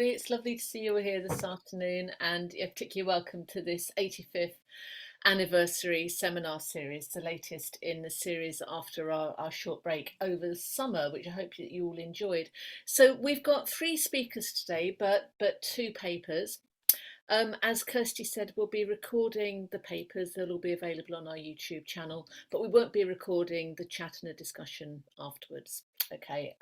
It's lovely to see you all here this afternoon, and particularly welcome to this 85th anniversary seminar series, the latest in the series after our short break over the summer, which I hope that you all enjoyed. So we've got 3 speakers today, but 2 papers. As Kirsty said, we'll be recording the papers. They'll all be available on our YouTube channel, but we won't be recording the chat and a discussion afterwards. Okay.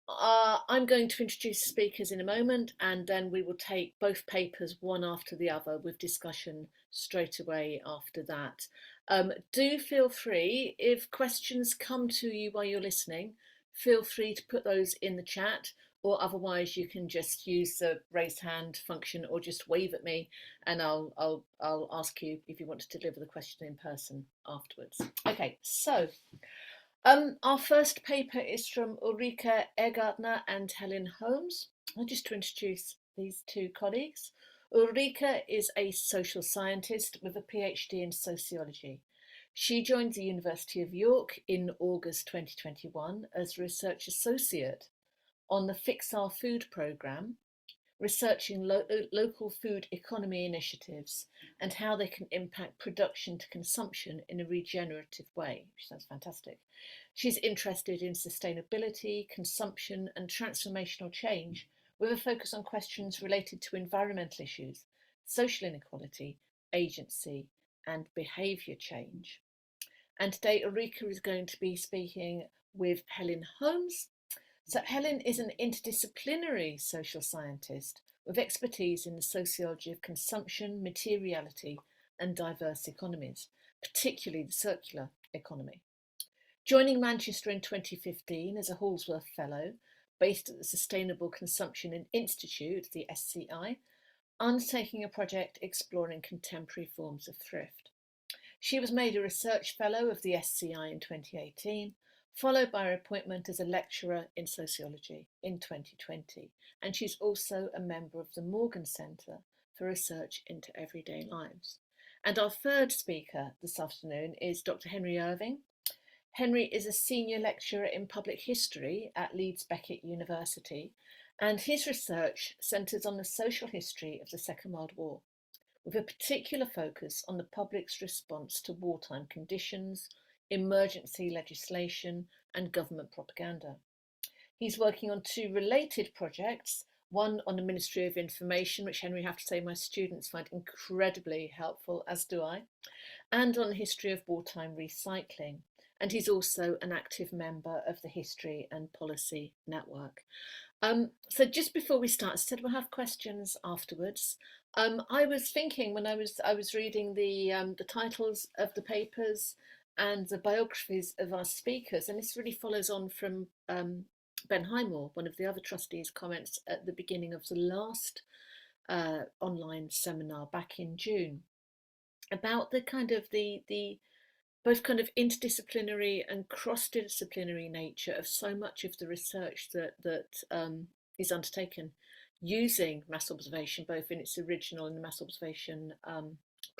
I'm going to introduce the speakers in a moment, and then we will take both papers one after the other with discussion straight away after that. Do feel free, if questions come to you while you're listening, feel free to put those in the chat, or otherwise you can just use the raised hand function or just wave at me and I'll ask you if you want to deliver the question in person afterwards. Okay, so our first paper is from Ulrike Ehgartner and Helen Holmes. Just to introduce these 2 colleagues. Ulrike is a social scientist with a PhD in sociology. She joined the University of York in August 2021 as a research associate on the Fix Our Food programme, researching local food economy initiatives and how they can impact production to consumption in a regenerative way, which sounds fantastic. She's interested in sustainability, consumption and transformational change, with a focus on questions related to environmental issues, social inequality, agency and behaviour change. And today Ulrike is going to be speaking with Helen Holmes. So Helen is an interdisciplinary social scientist with expertise in the sociology of consumption, materiality and diverse economies, particularly the circular economy. Joining Manchester in 2015 as a Halsworth Fellow, based at the Sustainable Consumption Institute, the SCI, undertaking a project exploring contemporary forms of thrift. She was made a Research Fellow of the SCI in 2018, followed by her appointment as a lecturer in sociology in 2020, and she's also a member of the Morgan Centre for Research into Everyday Lives. And our third speaker this afternoon is Dr. Henry Irving. Henry is a senior lecturer in public history at Leeds Beckett University, and his research centres on the social history of the Second World War, with a particular focus on the public's response to wartime conditions, emergency legislation and government propaganda. He's working on 2 related projects, one on the Ministry of Information, which Henry, I have to say my students find incredibly helpful, as do I, and on the history of wartime recycling. And he's also an active member of the History and Policy Network. So just before we start, I said we'll have questions afterwards. I was thinking when I was reading the titles of the papers and the biographies of our speakers, and this really follows on from Ben Highmore, one of the other trustees' comments at the beginning of the last online seminar back in June, about the kind of the both kind of interdisciplinary and cross-disciplinary nature of so much of the research that is undertaken using mass observation, both in its original and the mass observation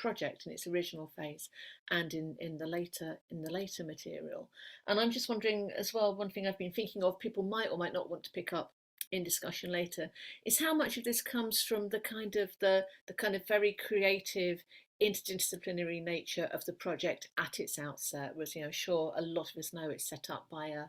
project in its original phase and in the later material. And I'm just wondering as well, one thing I've been thinking of, people might or might not want to pick up in discussion later, is how much of this comes from the kind of very creative interdisciplinary nature of the project at its outset. Was, sure, a lot of us know it's set up by a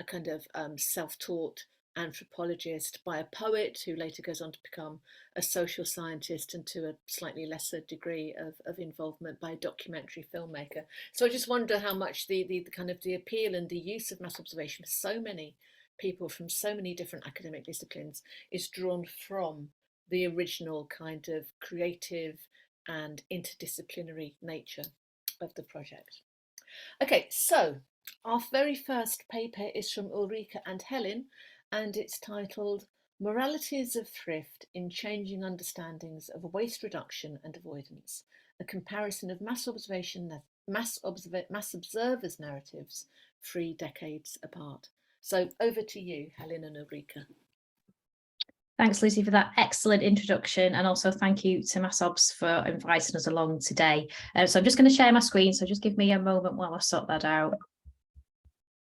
kind of self-taught anthropologist, by a poet who later goes on to become a social scientist, and to a slightly lesser degree of involvement by a documentary filmmaker. So I just wonder how much the kind of the appeal and the use of mass observation for so many people from so many different academic disciplines is drawn from the original kind of creative and interdisciplinary nature of the project. Okay, so our very first paper is from Ulrike and Helen, and it's titled Moralities of Thrift in Changing Understandings of Waste Reduction and Avoidance, a comparison of mass observers' narratives 3 decades apart. So over to you, Helen and Ulrike. Thanks, Lucy, for that excellent introduction, and also thank you to MassObs for inviting us along today. So I'm just going to share my screen, so just give me a moment while I sort that out.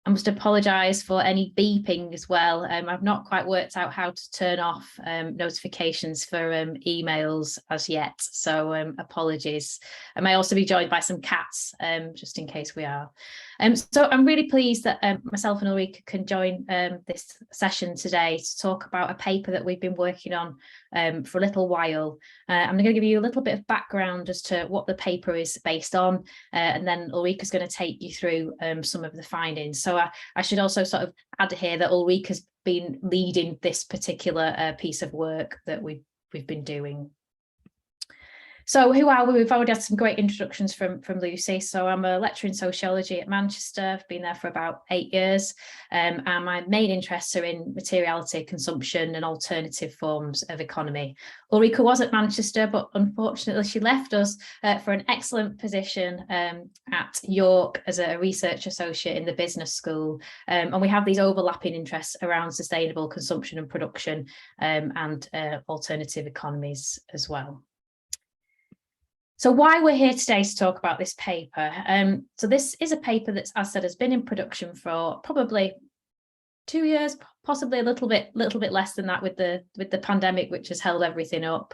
I must apologise for any beeping as well. I've not quite worked out how to turn off notifications for emails as yet, so apologies. I may also be joined by some cats, just in case we are. So I'm really pleased that myself and Ulrike can join this session today to talk about a paper that we've been working on for a little while. I'm going to give you a little bit of background as to what the paper is based on, and then Ulrike is going to take you through some of the findings. So I should also sort of add here that Ulrike has been leading this particular piece of work that we've been doing. So who are we? We've already had some great introductions from Lucy. So I'm a lecturer in sociology at Manchester. I've been there for about 8 years. And my main interests are in materiality, consumption and alternative forms of economy. Ulrike was at Manchester, but unfortunately she left us for an excellent position at York as a research associate in the business school. And we have these overlapping interests around sustainable consumption and production and alternative economies as well. So why we're here today to talk about this paper. So this is a paper that's, as I said, has been in production for probably 2 years, possibly a little bit less than that with the pandemic, which has held everything up.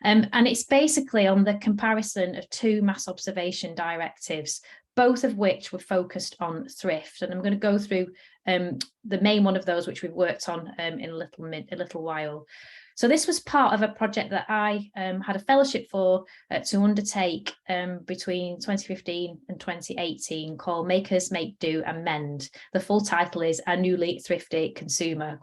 And it's basically on the comparison of two mass observation directives, both of which were focused on thrift. And I'm going to go through the main one of those, which we've worked on in a little while. So this was part of a project that I had a fellowship for to undertake between 2015 and 2018 called Makers, Make Do and Mend. The full title is A Newly Thrifty Consumer ?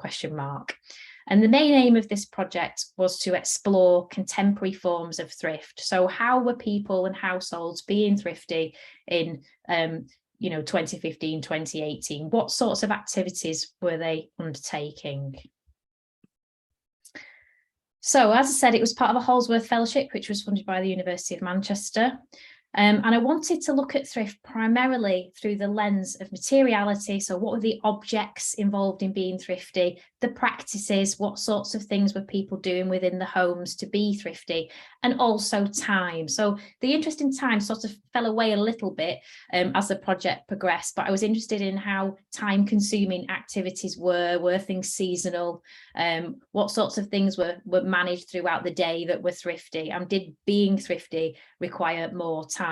And the main aim of this project was to explore contemporary forms of thrift. So how were people and households being thrifty in 2015, 2018? What sorts of activities were they undertaking? So, as I said, it was part of a Holsworth Fellowship, which was funded by the University of Manchester. And I wanted to look at thrift primarily through the lens of materiality. So what were the objects involved in being thrifty, the practices, what sorts of things were people doing within the homes to be thrifty, and also time. So the interest in time sort of fell away a little bit as the project progressed, but I was interested in how time-consuming activities were things seasonal, what sorts of things were managed throughout the day that were thrifty, and did being thrifty require more time?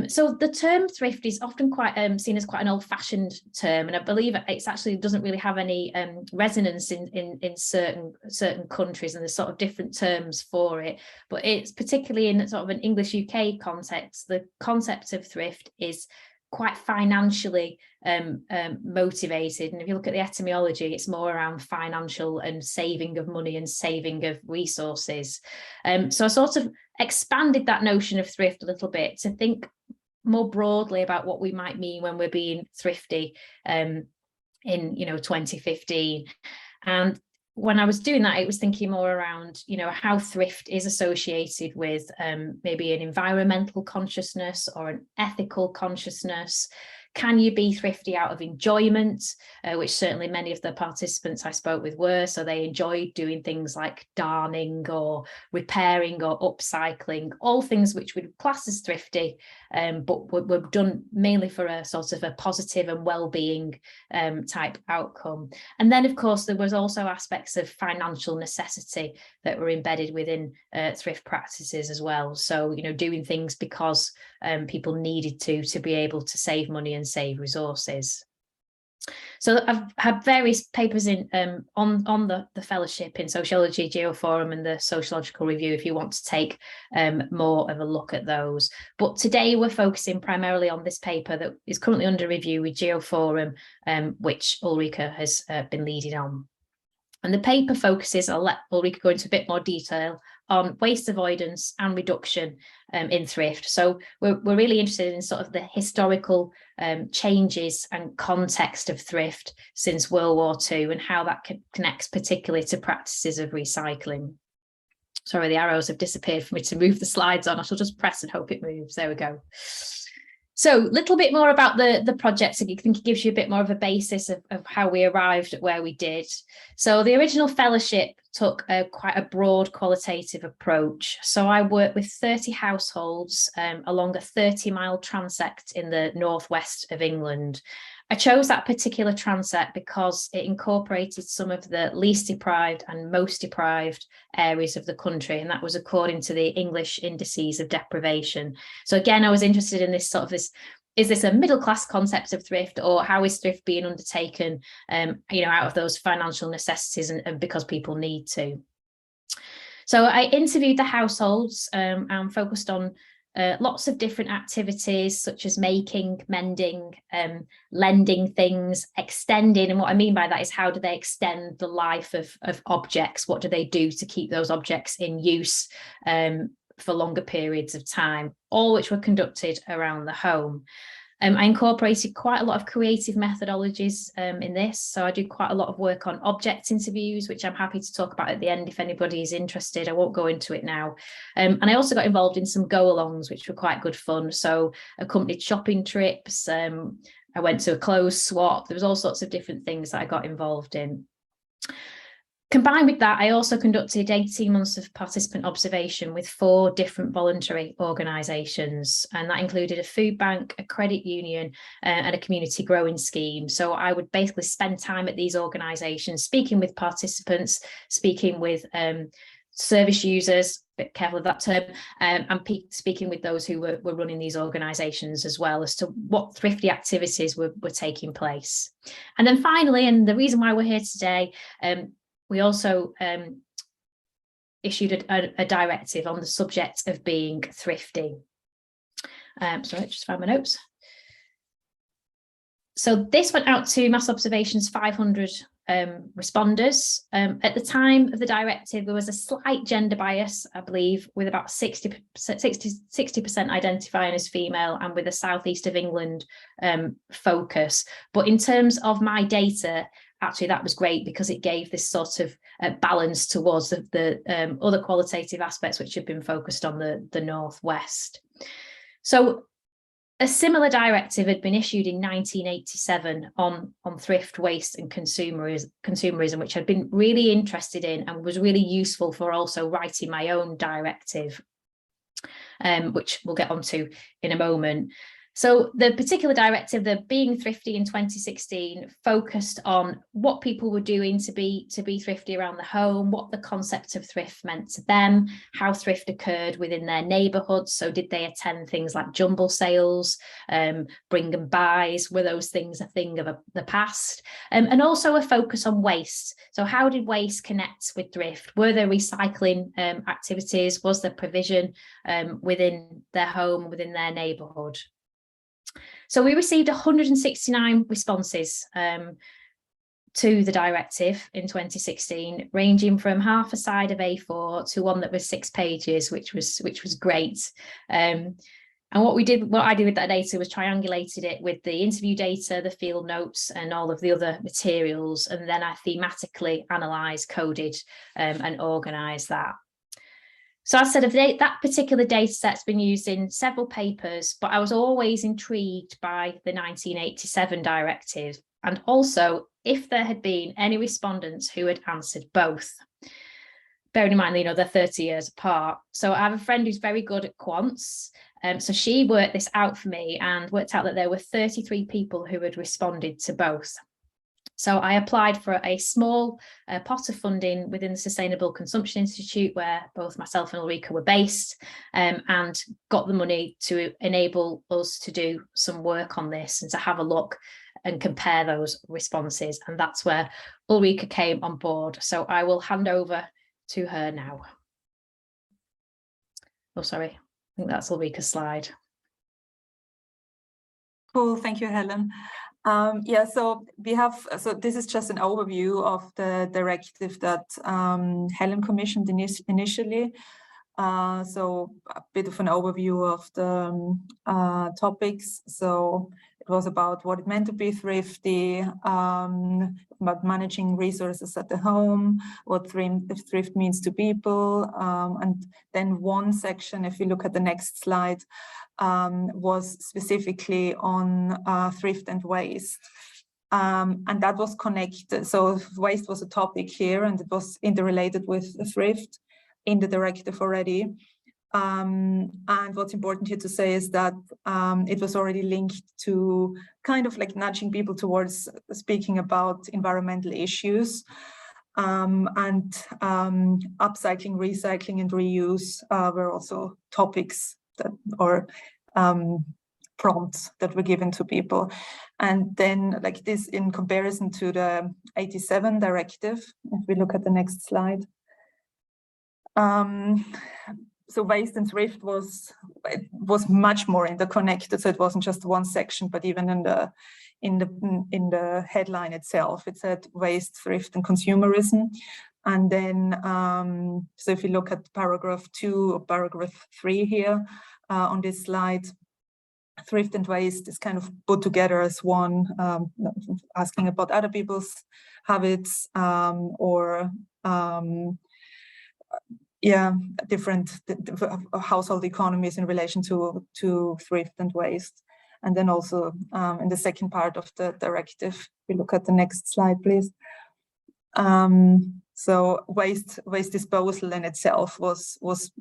So the term thrift is often quite seen as quite an old-fashioned term, and I believe it actually doesn't really have any resonance in certain countries, and there's sort of different terms for it. But it's particularly in sort of an English UK context, the concept of thrift is quite financially motivated. And if you look at the etymology, it's more around financial and saving of money and saving of resources. So I sort of expanded that notion of thrift a little bit to think more broadly about what we might mean when we're being thrifty in 2015. And when I was doing that, it was thinking more around, how thrift is associated with maybe an environmental consciousness or an ethical consciousness. Can you be thrifty out of enjoyment, which certainly many of the participants I spoke with were. So they enjoyed doing things like darning or repairing or upcycling, all things which we'd class as thrifty, but were done mainly for a sort of a positive and well-being type outcome. And then, of course, there was also aspects of financial necessity that were embedded within thrift practices as well. So, doing things because people needed to be able to save money and save resources. So I've had various papers in on the fellowship in Sociology, Geoforum and the Sociological Review if you want to take more of a look at those. But today we're focusing primarily on this paper that is currently under review with Geoforum, which Ulrike has been leading on. And the paper focuses, I'll let Ulrike go into a bit more detail, on waste avoidance and reduction in thrift. So we're really interested in sort of the historical changes and context of thrift since World War II and how that connects particularly to practices of recycling. Sorry, the arrows have disappeared for me to move the slides on. I shall just press and hope it moves. There we go. So a little bit more about the project, and I think it gives you a bit more of a basis of how we arrived at where we did. So the original fellowship took quite a broad qualitative approach. So I worked with 30 households along a 30-mile transect in the northwest of England. I chose that particular transept because it incorporated some of the least deprived and most deprived areas of the country, and that was according to the English indices of deprivation. So again, I was interested in this sort of this, is this a middle class concept of thrift, or how is thrift being undertaken, out of those financial necessities and because people need to? So I interviewed the households and focused on lots of different activities such as making, mending, lending things, extending. And what I mean by that is, how do they extend the life of objects? What do they do to keep those objects in use for longer periods of time, all which were conducted around the home. I incorporated quite a lot of creative methodologies in this. So I do quite a lot of work on object interviews, which I'm happy to talk about at the end if anybody is interested. I won't go into it now. And I also got involved in some go-alongs, which were quite good fun. So accompanied shopping trips. I went to a clothes swap. There was all sorts of different things that I got involved in. Combined with that, I also conducted 18 months of participant observation with 4 different voluntary organisations, and that included a food bank, a credit union, and a community growing scheme. So I would basically spend time at these organisations, speaking with participants, speaking with service users, a bit careful of that term, and speaking with those who were running these organisations as well, as to what thrifty activities were taking place. And then finally, and the reason why we're here today, we also issued a directive on the subject of being thrifty. Sorry, just found my notes. So this went out to mass observations, 500 responders. At the time of the directive, there was a slight gender bias, I believe, with about 60% identifying as female and with a southeast of England focus. But in terms of my data, actually, that was great because it gave this sort of balance towards the other qualitative aspects which have been focused on the Northwest. So a similar directive had been issued in 1987 on thrift, waste and consumerism, which I'd been really interested in and was really useful for also writing my own directive, which we'll get onto in a moment. So the particular directive, the Being Thrifty in 2016, focused on what people were doing to be thrifty around the home, what the concept of thrift meant to them, how thrift occurred within their neighbourhoods. So did they attend things like jumble sales, bring and buys? Were those things a thing of the past? And also a focus on waste. So how did waste connect with thrift? Were there recycling activities? Was there provision within their home, within their neighbourhood? So we received 169 responses to the directive in 2016, ranging from half a side of A4 to one that was 6 pages, which was great. And what I did with that data was triangulated it with the interview data, the field notes, and all of the other materials, and then I thematically analysed, coded, and organised that. So as I said, that particular data set's been used in several papers, but I was always intrigued by the 1987 directive, and also if there had been any respondents who had answered both. Bearing in mind, they're 30 years apart. So I have a friend who's very good at quants. So she worked this out for me and worked out that there were 33 people who had responded to both. So I applied for a small pot of funding within the Sustainable Consumption Institute, where both myself and Ulrike were based, and got the money to enable us to do some work on this and to have a look and compare those responses. And that's where Ulrike came on board. So I will hand over to her now. Oh, sorry, I think that's Ulrike's slide. Cool, thank you, Helen. So this is just an overview of the directive that Helen commissioned initially. So a bit of an overview of the topics. So it was about what it meant to be thrifty, about managing resources at the home, what thrift means to people, and then one section, if you look at the next slide, was specifically on thrift and waste. And that was connected. So waste was a topic here, and it was interrelated with thrift in the directive already. And what's important here to say is that it was already linked to kind of like nudging people towards speaking about environmental issues. And upcycling, recycling, and reuse were also topics that, or prompts that were given to people. And then like this in comparison to the 87 directive, if we look at the next slide. So waste and thrift was much more interconnected. So it wasn't just one section, but even in the headline itself, it said waste, thrift, and consumerism. And then, so if you look at paragraph 2 or paragraph 3 here on this slide, thrift and waste is kind of put together as one, asking about other people's habits or different household economies in relation to thrift and waste. And then also in the second part of the directive, we look at the next slide, please. So waste disposal in itself was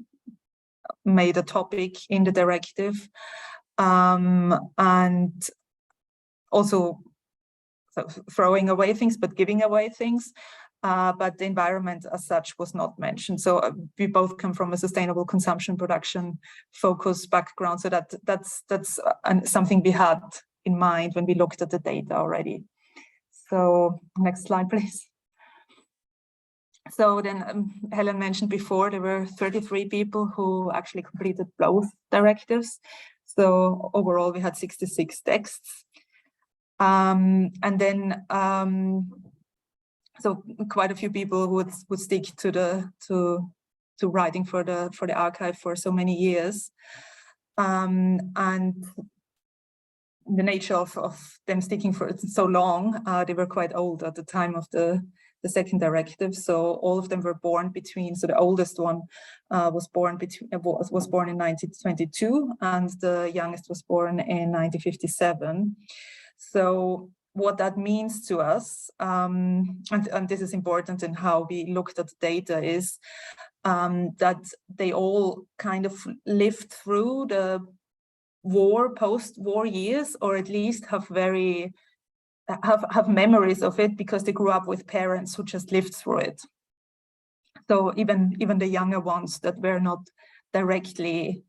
made a topic in the directive, and also throwing away things, but giving away things. But the environment as such was not mentioned. So we both come from a sustainable consumption production focus background. So that's something we had in mind when we looked at the data already. So next slide, please. So then Helen mentioned before, there were 33 people who actually completed both directives. So overall, we had 66 texts. And then so quite a few people would stick to writing for the archive for so many years, and the nature of them sticking for so long, they were quite old at the time of the second directive. So all of them were born between. So the oldest one was born in 1922, and the youngest was born in 1957. So what that means to us, and this is important in how we looked at the data, is that they all kind of lived through the post-war years, or at least have memories of it because they grew up with parents who just lived through it. So even the younger ones that were not directly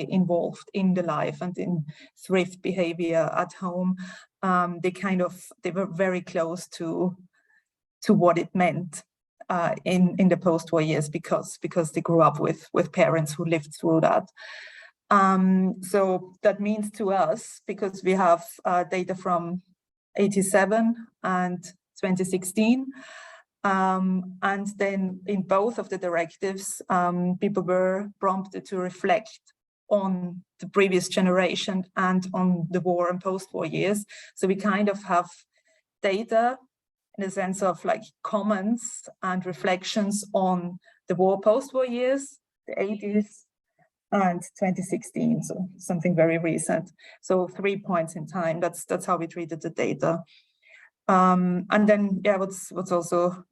involved in the life and in thrift behavior at home, they were very close to what it meant in the post-war years because they grew up with parents who lived through that. So that means to us, because we have data from 87 and 2016, and then in both of the directives, people were prompted to reflect on the previous generation and on the war and post-war years. So we kind of have data in the sense of like comments and reflections on the war post-war years, the 80s, and 2016, so something very recent. So 3 points in time. That's how we treated the data. And then, what's also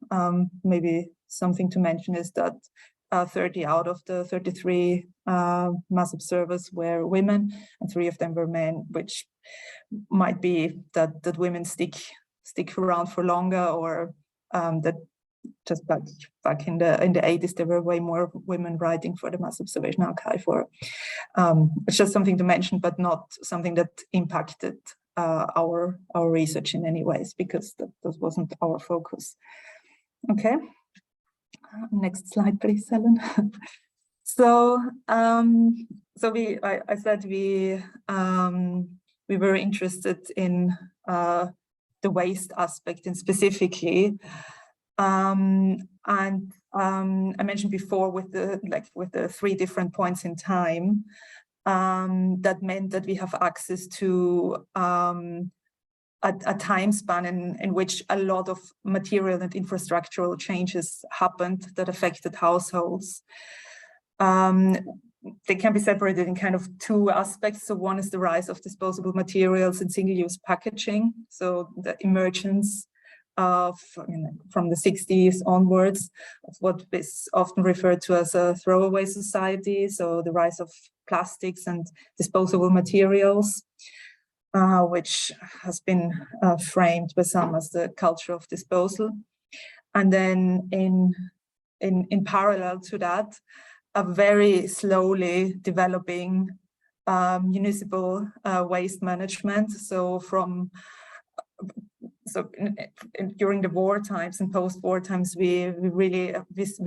maybe something to mention is that 30 out of the 33 mass observers were women, and 3 of them were men, which might be that women stick around for longer, or that just back in the 80s there were way more women writing for the Mass Observation Archive. Or it's just something to mention, but not something that impacted our research in any ways, because that wasn't our focus. Okay, next slide, please, Helen. So I said we were interested in the waste aspect, and specifically, and I mentioned before with the 3 different points in time, that meant that we have access to a time span in which a lot of material and infrastructural changes happened that affected households. They can be separated in kind of 2 aspects. So one is the rise of disposable materials and single-use packaging. So the emergence of, from the 60s onwards, of what is often referred to as a throwaway society. So the rise of plastics and disposable materials, which has been framed by some as the culture of disposal. And then in parallel to that, a very slowly developing municipal waste management. So during the war times and post-war times, we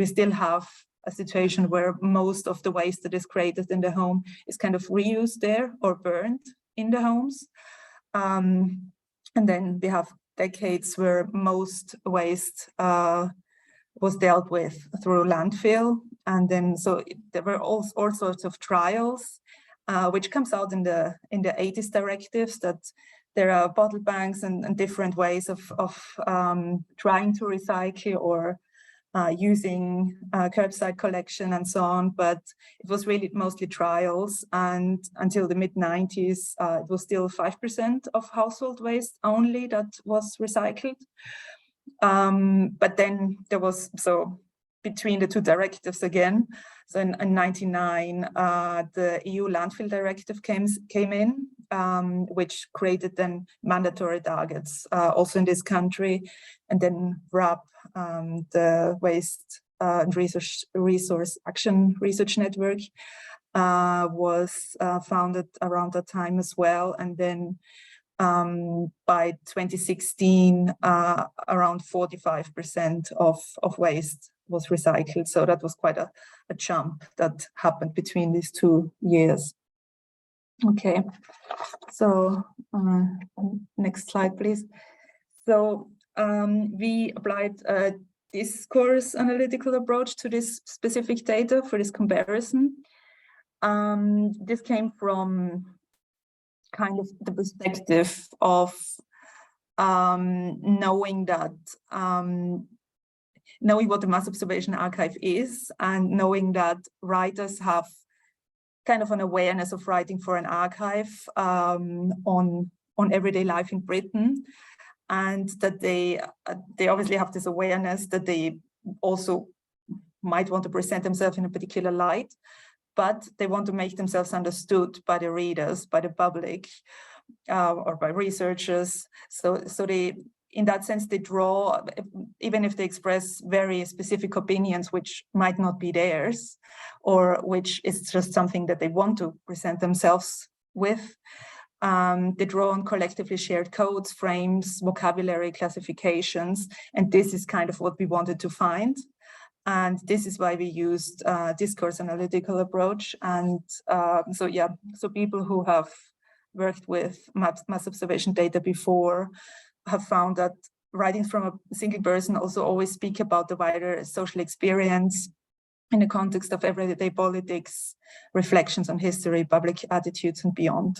still have a situation where most of the waste that is created in the home is kind of reused there or burned in the homes. And then we have decades where most waste was dealt with through landfill. And then so there were all sorts of trials, which comes out in the 80s directives, that there are bottle banks and different ways of trying to recycle or using curbside collection and so on, but it was really mostly trials, and until the mid-90s it was still 5% of household waste only that was recycled. But then there was, so between the two directives again, so in 99 the EU landfill directive came in, which created then mandatory targets also in this country, and then WRAP, the Waste and Resource Action Research Network, was founded around that time as well. And then by 2016, around 45% of waste was recycled. So that was quite a jump that happened between these 2 years. Okay, so next slide, please. So we applied a discourse analytical approach to this specific data for this comparison. This came from kind of the perspective of knowing what the Mass Observation Archive is, and knowing that writers have kind of an awareness of writing for an archive on everyday life in Britain, and that they obviously have this awareness that they also might want to present themselves in a particular light, but they want to make themselves understood by the readers, by the public, or by researchers. So they, in that sense, they draw, even if they express very specific opinions which might not be theirs, or which is just something that they want to present themselves with. They draw on collectively shared codes, frames, vocabulary, classifications, and this is kind of what we wanted to find. And this is why we used discourse analytical approach. And so people who have worked with mass observation data before have found that writings from a single person also always speak about the wider social experience in the context of everyday politics, reflections on history, public attitudes, and beyond.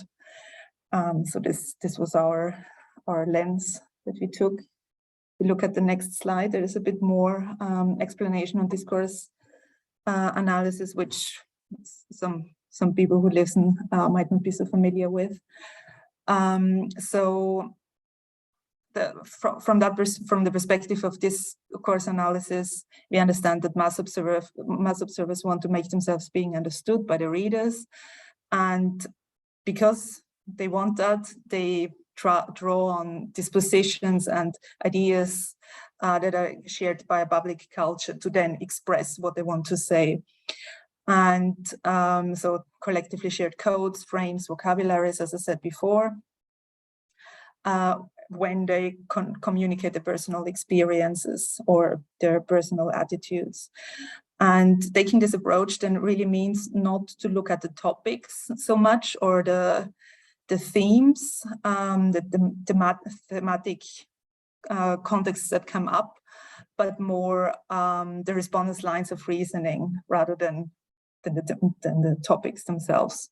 So this was our lens that we took. We look at the next slide. There is a bit more explanation on discourse analysis, which some people who listen might not be so familiar with. So from the perspective of this discourse analysis, we understand that mass observers want to make themselves being understood by the readers, and because they want that, they draw on dispositions and ideas that are shared by a public culture to then express what they want to say. And so collectively shared codes, frames, vocabularies, as I said before, when they communicate their personal experiences or their personal attitudes. And taking this approach then really means not to look at the topics so much, or the themes, the thematic contexts that come up, but more the respondents' lines of reasoning rather than the topics themselves.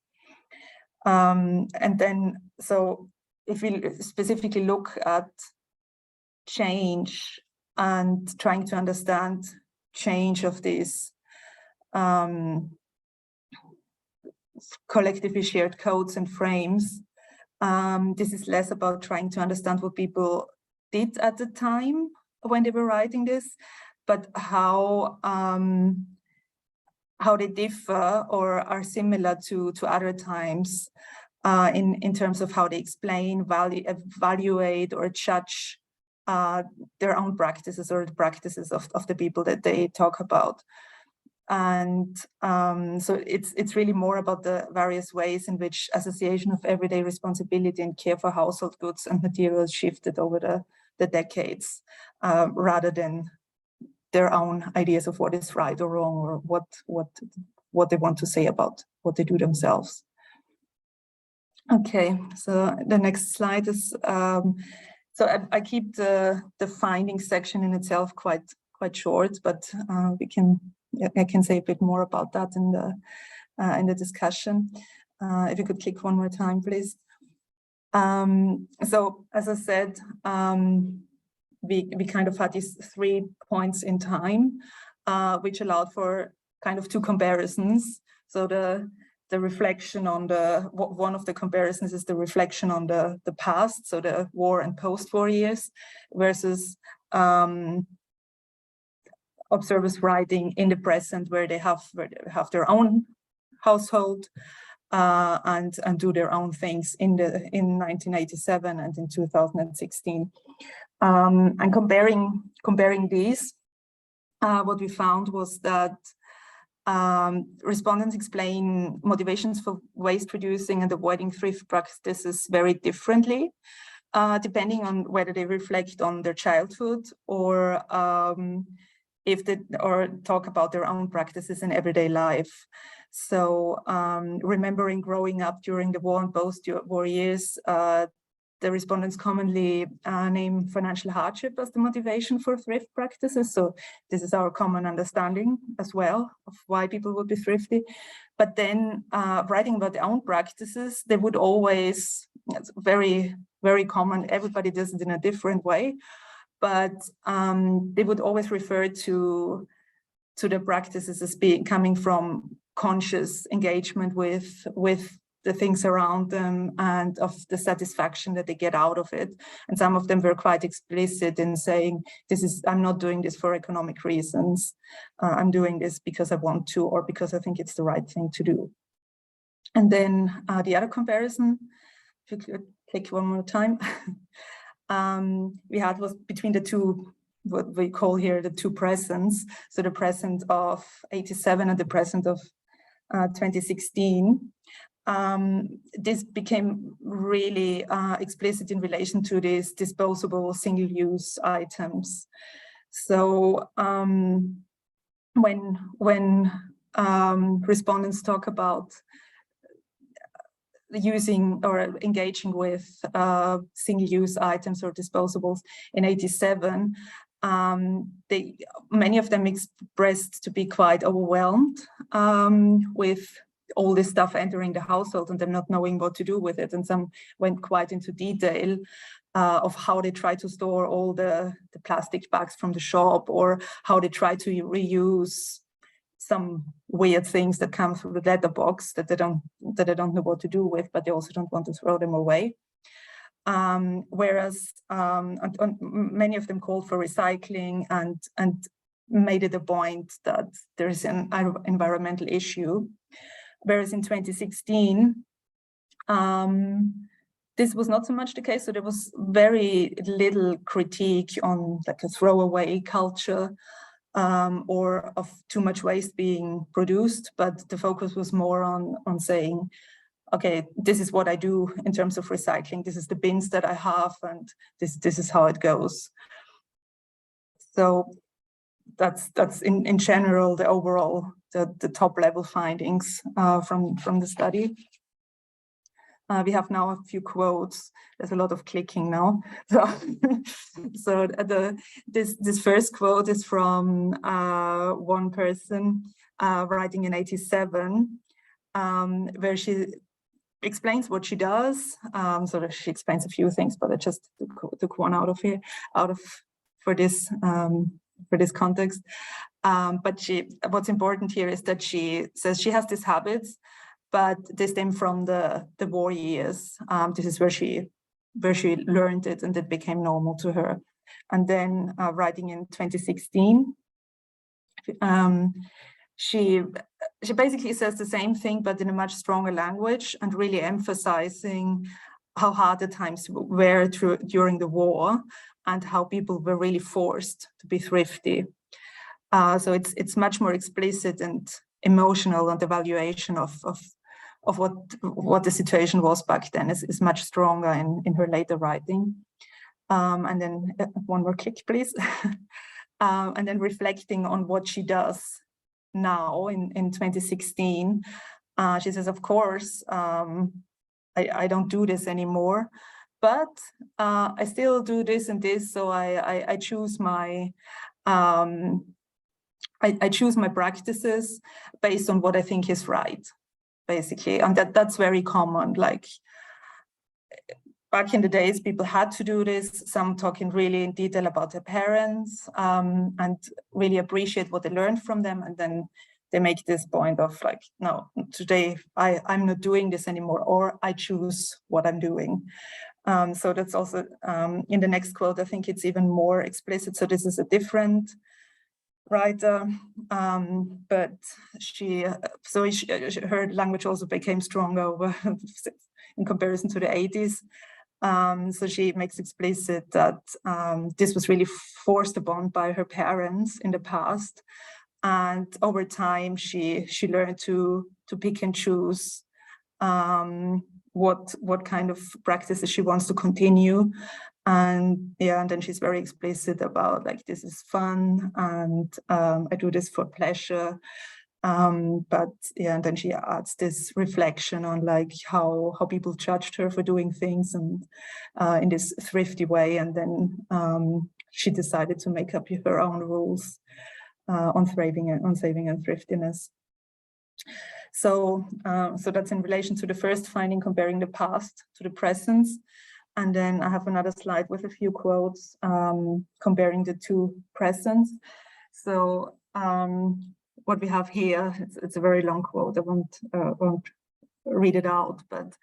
And then, so if we specifically look at change and trying to understand change of these collectively shared codes and frames, this is less about trying to understand what people did at the time when they were writing this, but how they differ or are similar to other times in terms of how they explain, evaluate, or judge their own practices or the practices of the people that they talk about. And so it's really more about the various ways in which association of everyday responsibility and care for household goods and materials shifted over the decades, rather than their own ideas of what is right or wrong, or what they want to say about what they do themselves. Okay, so the next slide is, so I keep the findings section in itself quite short, but I can say a bit more about that in the discussion. If you could click one more time, please. So as I said, we kind of had these 3 points in time, which allowed for kind of 2 comparisons. So the reflection on one of the comparisons is the reflection on the past, so the war and post-war years, versus observers writing in the present, where they have their own household and do their own things in 1987 and in 2016. And comparing these, what we found was that respondents explain motivations for waste producing and avoiding thrift practices very differently, depending on whether they reflect on their childhood or or talk about their own practices in everyday life. So remembering growing up during the war and post-war years, the respondents commonly name financial hardship as the motivation for thrift practices. So this is our common understanding as well of why people would be thrifty. But then writing about their own practices, they would always, it's very, very common, everybody does it in a different way, but they would always refer to the practices as coming from conscious engagement with the things around them and of the satisfaction that they get out of it. And some of them were quite explicit in saying, I'm not doing this for economic reasons. I'm doing this because I want to, or because I think it's the right thing to do. And then the other comparison, if you could click one more time, we had was between the two, what we call here the 2 presents. So the present of 87 and the present of 2016. This became really explicit in relation to these disposable single-use items. So when respondents talk about using or engaging with single-use items or disposables in 87, many of them expressed to be quite overwhelmed with all this stuff entering the household and them not knowing what to do with it. And some went quite into detail of how they try to store all the plastic bags from the shop, or how they try to reuse some weird things that come through the letterbox that they don't know what to do with, but they also don't want to throw them away. Whereas many of them called for recycling and made it a point that there is an environmental issue. Whereas in 2016, this was not so much the case. So there was very little critique on like a throwaway culture or of too much waste being produced, but the focus was more on saying, okay, this is what I do in terms of recycling. This is the bins that I have, and this is how it goes. So that's in general the overall the top level findings from the study. We have now a few quotes. There's a lot of clicking now. So this first quote is from one person writing in 87, where she explains what she does. So she explains a few things, but I just took one out of here, for this context. But what's important here is that she says she has these habits, but they stem from the war years. This is where she where she learned it and it became normal to her. And then writing in 2016, she basically says the same thing, but in a much stronger language, and really emphasizing how hard the times were during the war and how people were really forced to be thrifty. So it's much more explicit and emotional, and the evaluation of what the situation was back then is much stronger in her later writing. And then one more click, please. And then reflecting on what she does now in 2016. She says, of course, I don't do this anymore, but I still do this and this. So I choose my I choose my practices based on what I think is right, basically. And that's very common. Like, back in the days, people had to do this, some talking really in detail about their parents, and really appreciate what they learned from them. And then they make this point of like, no, today I'm not doing this anymore, or I choose what I'm doing. So that's also in the next quote, I think it's even more explicit. So this is a different writer, but her language also became stronger in comparison to the 80s. So she makes explicit that this was really forced upon by her parents in the past, and over time she learned to pick and choose what kind of practices she wants to continue. And yeah, and then she's very explicit about like, this is fun, and I do this for pleasure. But yeah, and then she adds this reflection on like how people judged her for doing things, and in this thrifty way. And then she decided to make up her own rules on saving and thriftiness. So that's in relation to the first finding, comparing the past to the present. And then I have another slide with a few quotes comparing the two presents. So what we have here, it's a very long quote. I won't read it out, but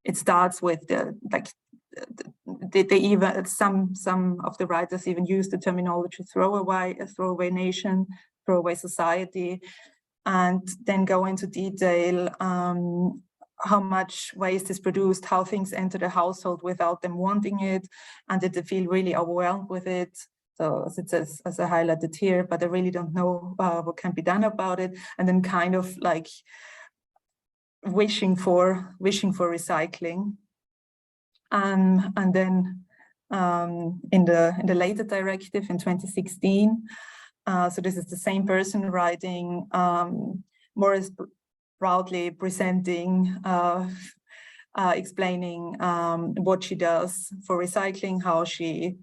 it starts with they even some of the writers even use the terminology throwaway nation, throwaway society, and then go into detail how much waste is produced, how things enter the household without them wanting it, and that they feel really overwhelmed with it. So as it says, as I highlighted here, but I really don't know what can be done about it. And then kind of like wishing for recycling. And then in the later directive in 2016, so this is the same person writing, more proudly presenting, explaining what she does for recycling, how she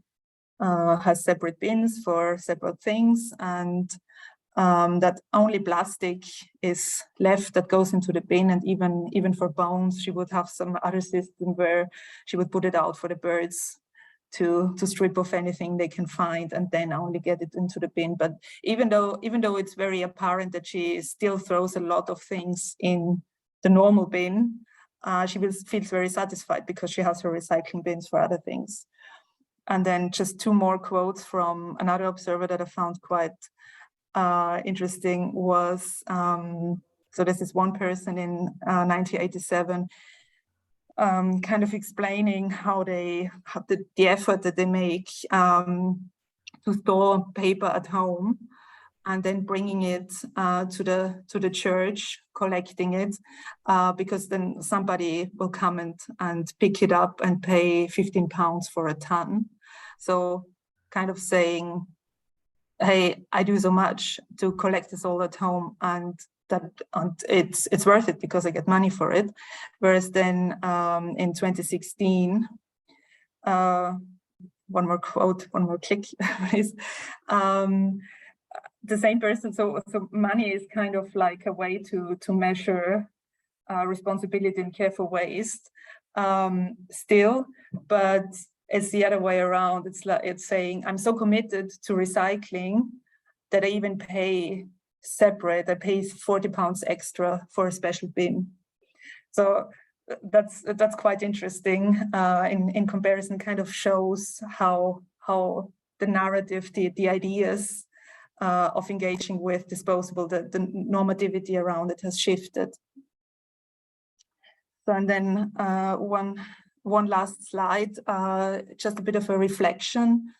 has separate bins for separate things, and that only plastic is left that goes into the bin, and even for bones, she would have some other system where she would put it out for the birds to strip off anything they can find, and then only get it into the bin. But even though it's very apparent that she still throws a lot of things in the normal bin, she feels very satisfied because she has her recycling bins for other things. And then just two more quotes from another observer that I found quite interesting was, so this is one person in 1987, kind of explaining how the effort that they make to store paper at home and then bringing it to the church, collecting it, because then somebody will come and pick it up and pay £15 for a ton. So kind of saying, hey, I do so much to collect this all at home, and it's worth it because I get money for it. Whereas then in 2016, one more quote, one more click, please. The same person, so money is kind of like a way to measure responsibility and care for waste still, but it's the other way around. It's saying, I'm so committed to recycling that I even pay separate. I pay £40 extra for a special bin. So that's quite interesting. In comparison, kind of shows how the narrative, the ideas of engaging with disposable, the normativity around it has shifted. So, and then one last slide, just a bit of a reflection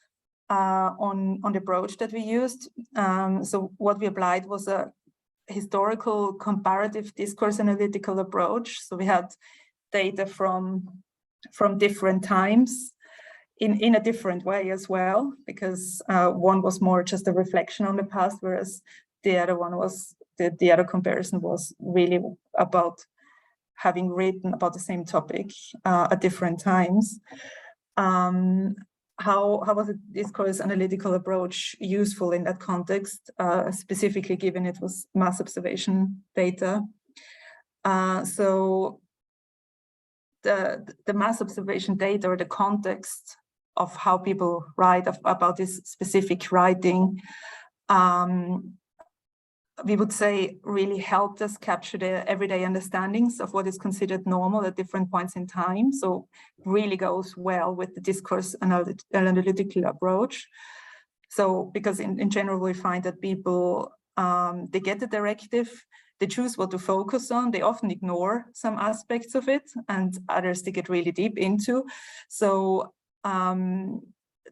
on the approach that we used. So what we applied was a historical comparative discourse analytical approach. So we had data from different times in a different way as well, because one was more just a reflection on the past, whereas the other one was, the other comparison was really about having written about the same topic at different times. How was the discourse analytical approach useful in that context, specifically given it was mass observation data? So the mass observation data, or the context of how people write about this specific writing, we would say really helped us capture the everyday understandings of what is considered normal at different points in time. So really goes well with the discourse analytical approach. So because in general, we find that people, they get the directive, they choose what to focus on, they often ignore some aspects of it, and others they get really deep into. So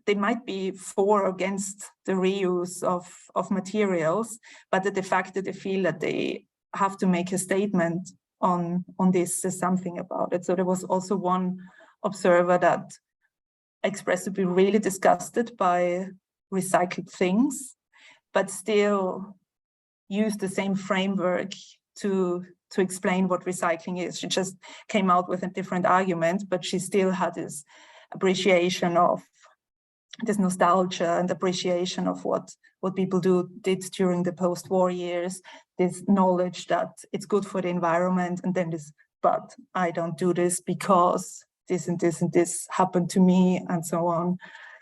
they might be for or against the reuse of materials, but the fact that they feel that they have to make a statement on this says something about it. So there was also one observer that expressed to be really disgusted by recycled things, but still used the same framework to explain what recycling is. She just came out with a different argument, but she still had this appreciation of this nostalgia and appreciation of what people did during the post-war years, this knowledge that it's good for the environment, and then this, but I don't do this because this and this and this happened to me, and so on.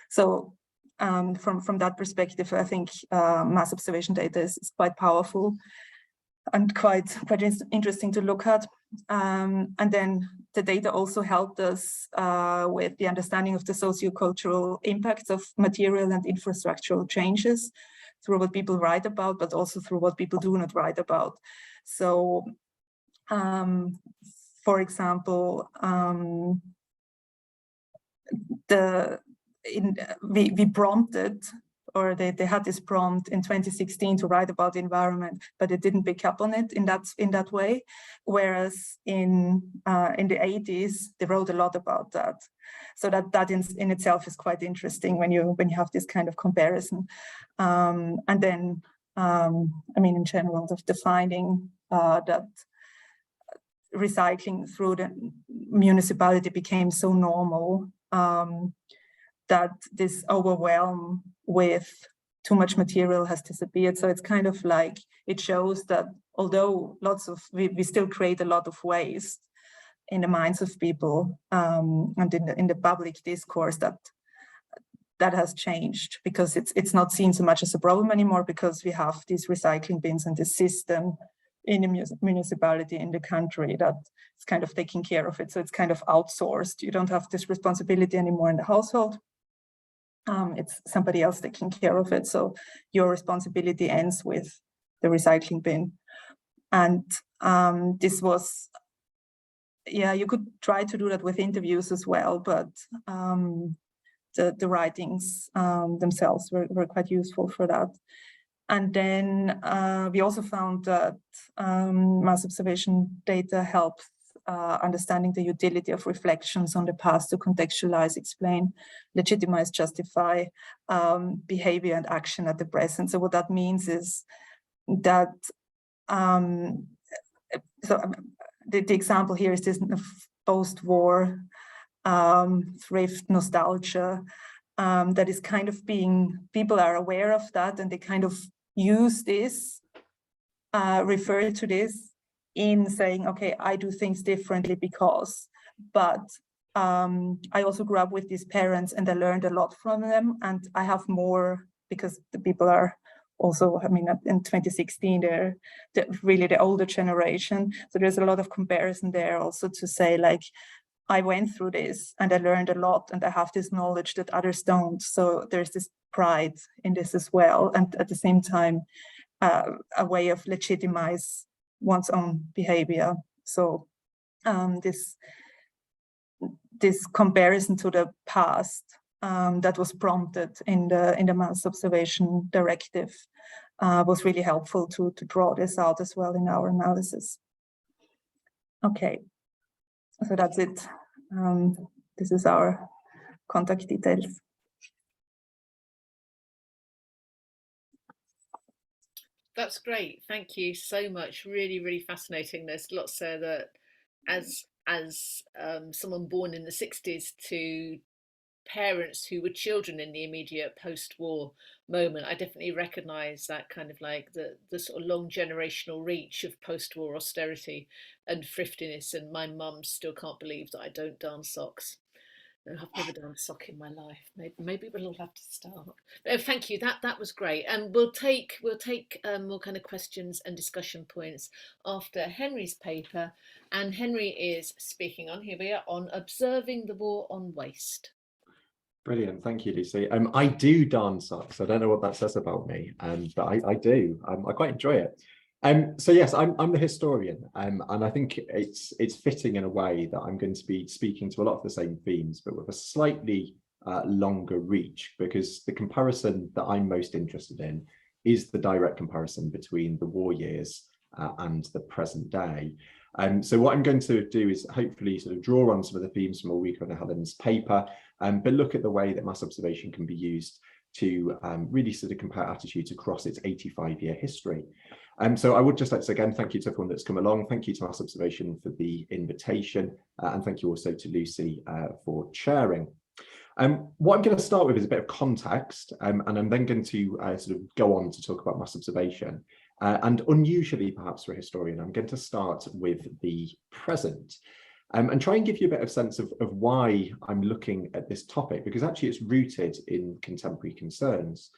So from that perspective, I think mass observation data is quite powerful and quite interesting to look at. And then the data also helped us with the understanding of the sociocultural impacts of material and infrastructural changes through what people write about, but also through what people do not write about. So, for example, we prompted, or they had this prompt in 2016 to write about the environment, but it didn't pick up on it in that way. Whereas in the 80s, they wrote a lot about that. So that in itself is quite interesting when you have this kind of comparison. And then, I mean, in general, the finding that recycling through the municipality became so normal that this overwhelm with too much material has disappeared. So it's kind of like, it shows that although we still create a lot of waste in the minds of people and in the public discourse, that has changed, because it's not seen so much as a problem anymore, because we have these recycling bins and this system in the municipality, in the country, that is kind of taking care of it. So it's kind of outsourced. You don't have this responsibility anymore in the household. It's somebody else taking care of it. So your responsibility ends with the recycling bin. And this was, yeah, you could try to do that with interviews as well, but the writings themselves were quite useful for that. And then we also found that mass observation data helps understanding the utility of reflections on the past to contextualize, explain, legitimize, justify behavior and action at the present. So what that means is that, the example here is this post-war thrift nostalgia that is kind of people are aware of that, and they kind of use this, refer to this in saying, okay, I do things differently because, but I also grew up with these parents and I learned a lot from them, and I have more, because the people are also, I mean, in 2016, they're really the older generation. So there's a lot of comparison there also to say, like, I went through this and I learned a lot and I have this knowledge that others don't. So there's this pride in this as well. And at the same time, a way of legitimize one's own behavior. So this comparison to the past that was prompted in the Mass Observation Directive was really helpful to draw this out as well in our analysis. Okay, so that's it. This is our contact details. That's great. Thank you so much. Really, really fascinating. There's lots there that, as someone born in the 60s to parents who were children in the immediate post-war moment, I definitely recognise that kind of like the sort of long generational reach of post-war austerity and thriftiness. And my mum still can't believe that I don't darn socks. I've never done a sock in my life. Maybe we'll all have to start. Thank you. That was great. And we'll take more kind of questions and discussion points after Henry's paper. And Henry is speaking on, here we are, on observing the war on waste. Brilliant, thank you, Lucy. I do darn socks. I don't know what that says about me, but I do. I quite enjoy it. So yes, I'm the historian, and I think it's fitting in a way that I'm going to be speaking to a lot of the same themes, but with a slightly longer reach, because the comparison that I'm most interested in is the direct comparison between the war years and the present day. So what I'm going to do is hopefully sort of draw on some of the themes from Ulrike and Helen's paper, but look at the way that mass observation can be used to really sort of compare attitudes across its 85-year history. So I would just like to say again, thank you to everyone that's come along. Thank you to Mass Observation for the invitation, and thank you also to Lucy for chairing. What I'm going to start with is a bit of context, and I'm then going to sort of go on to talk about mass observation. And unusually, perhaps for a historian, I'm going to start with the present. And try and give you a bit of sense of why I'm looking at this topic, because actually it's rooted in contemporary concerns.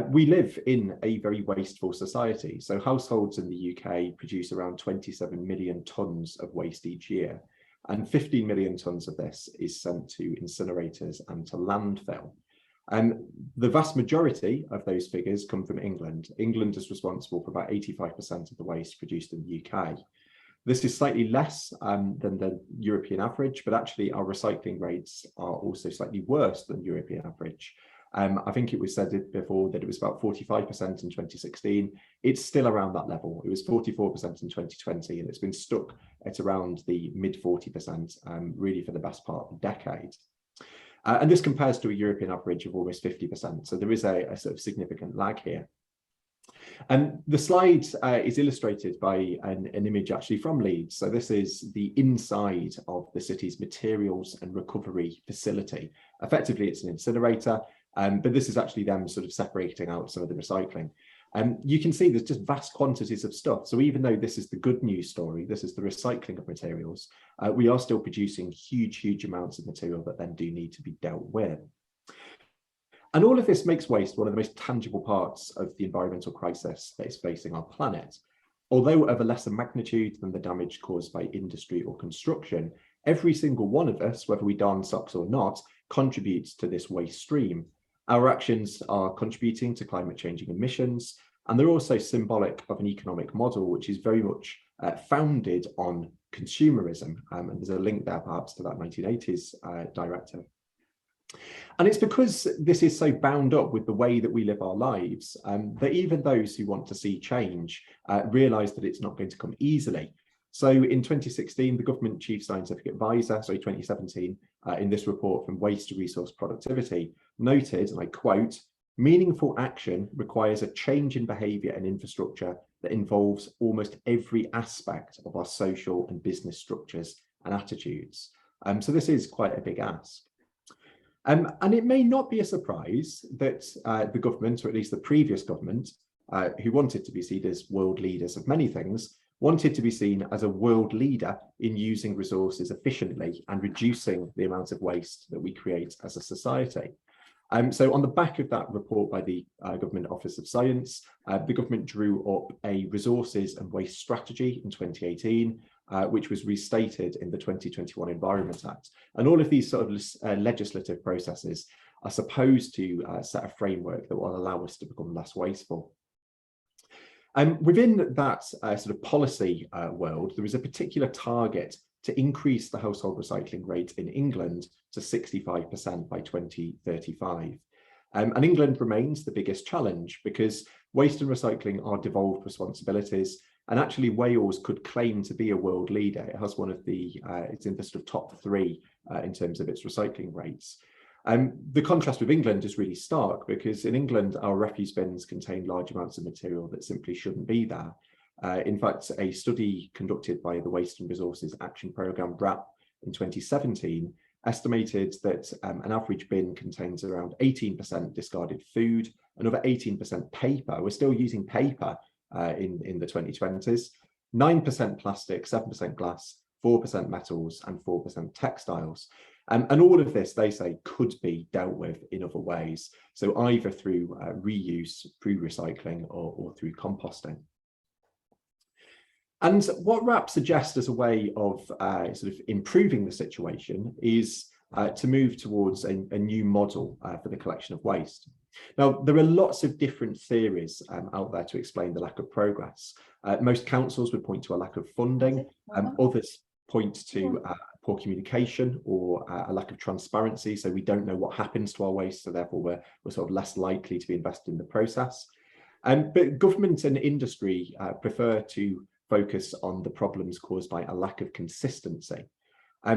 We live in a very wasteful society. So households in the UK produce around 27 million tonnes of waste each year, and 15 million tonnes of this is sent to incinerators and to landfill. And the vast majority of those figures come from England. England is responsible for about 85% of the waste produced in the UK. This is slightly less than the European average, but actually our recycling rates are also slightly worse than European average. I think it was said before that it was about 45% in 2016. It's still around that level. It was 44% in 2020, and it's been stuck at around the mid 40% really for the best part of the decade. And this compares to a European average of almost 50%. So there is a sort of significant lag here. And the slide is illustrated by an image actually from Leeds. So this is the inside of the city's materials and recovery facility. Effectively, it's an incinerator, but this is actually them sort of separating out some of the recycling. You can see there's just vast quantities of stuff. So even though this is the good news story, this is the recycling of materials, we are still producing huge amounts of material that then do need to be dealt with. And all of this makes waste one of the most tangible parts of the environmental crisis that is facing our planet. Although of a lesser magnitude than the damage caused by industry or construction, every single one of us, whether we darn socks or not, contributes to this waste stream. Our actions are contributing to climate changing emissions, and they're also symbolic of an economic model which is very much founded on consumerism. And there's a link there perhaps to that 1980s directive. And it's because this is so bound up with the way that we live our lives that even those who want to see change realise that it's not going to come easily. So in 2016, the government chief scientific advisor, 2017, in this report from Waste to Resource Productivity, noted, and I quote, "Meaningful action requires a change in behaviour and infrastructure that involves almost every aspect of our social and business structures and attitudes." So this is quite a big ask. And it may not be a surprise that the government, or at least the previous government, who wanted to be seen as world leaders of many things, wanted to be seen as a world leader in using resources efficiently and reducing the amount of waste that we create as a society. So on the back of that report by the Government Office of Science, the government drew up a resources and waste strategy in 2018, which was restated in the 2021 Environment Act. And all of these sort of legislative processes are supposed to set a framework that will allow us to become less wasteful. Within that sort of policy world, there is a particular target to increase the household recycling rate in England to 65% by 2035. And England remains the biggest challenge because waste and recycling are devolved responsibilities. And actually Wales could claim to be a world leader. It has one of the, it's in the sort of top 3 in terms of its recycling rates. The contrast with England is really stark because in England, our refuse bins contain large amounts of material that simply shouldn't be there. In fact, a study conducted by the Waste and Resources Action Programme, WRAP, in 2017 estimated that an average bin contains around 18% discarded food, another 18% paper. We're still using paper in the 2020s, 9% plastic, 7% glass, 4% metals, and 4% textiles. And all of this, they say, could be dealt with in other ways. So either through reuse, through recycling, or through composting. And what WRAP suggests as a way of sort of improving the situation is to move towards a new model for the collection of waste. Now, there are lots of different theories out there to explain the lack of progress. Most councils would point to a lack of funding, others point to poor communication or a lack of transparency. So we don't know what happens to our waste, so therefore we're sort of less likely to be invested in the process. But government and industry prefer to focus on the problems caused by a lack of consistency.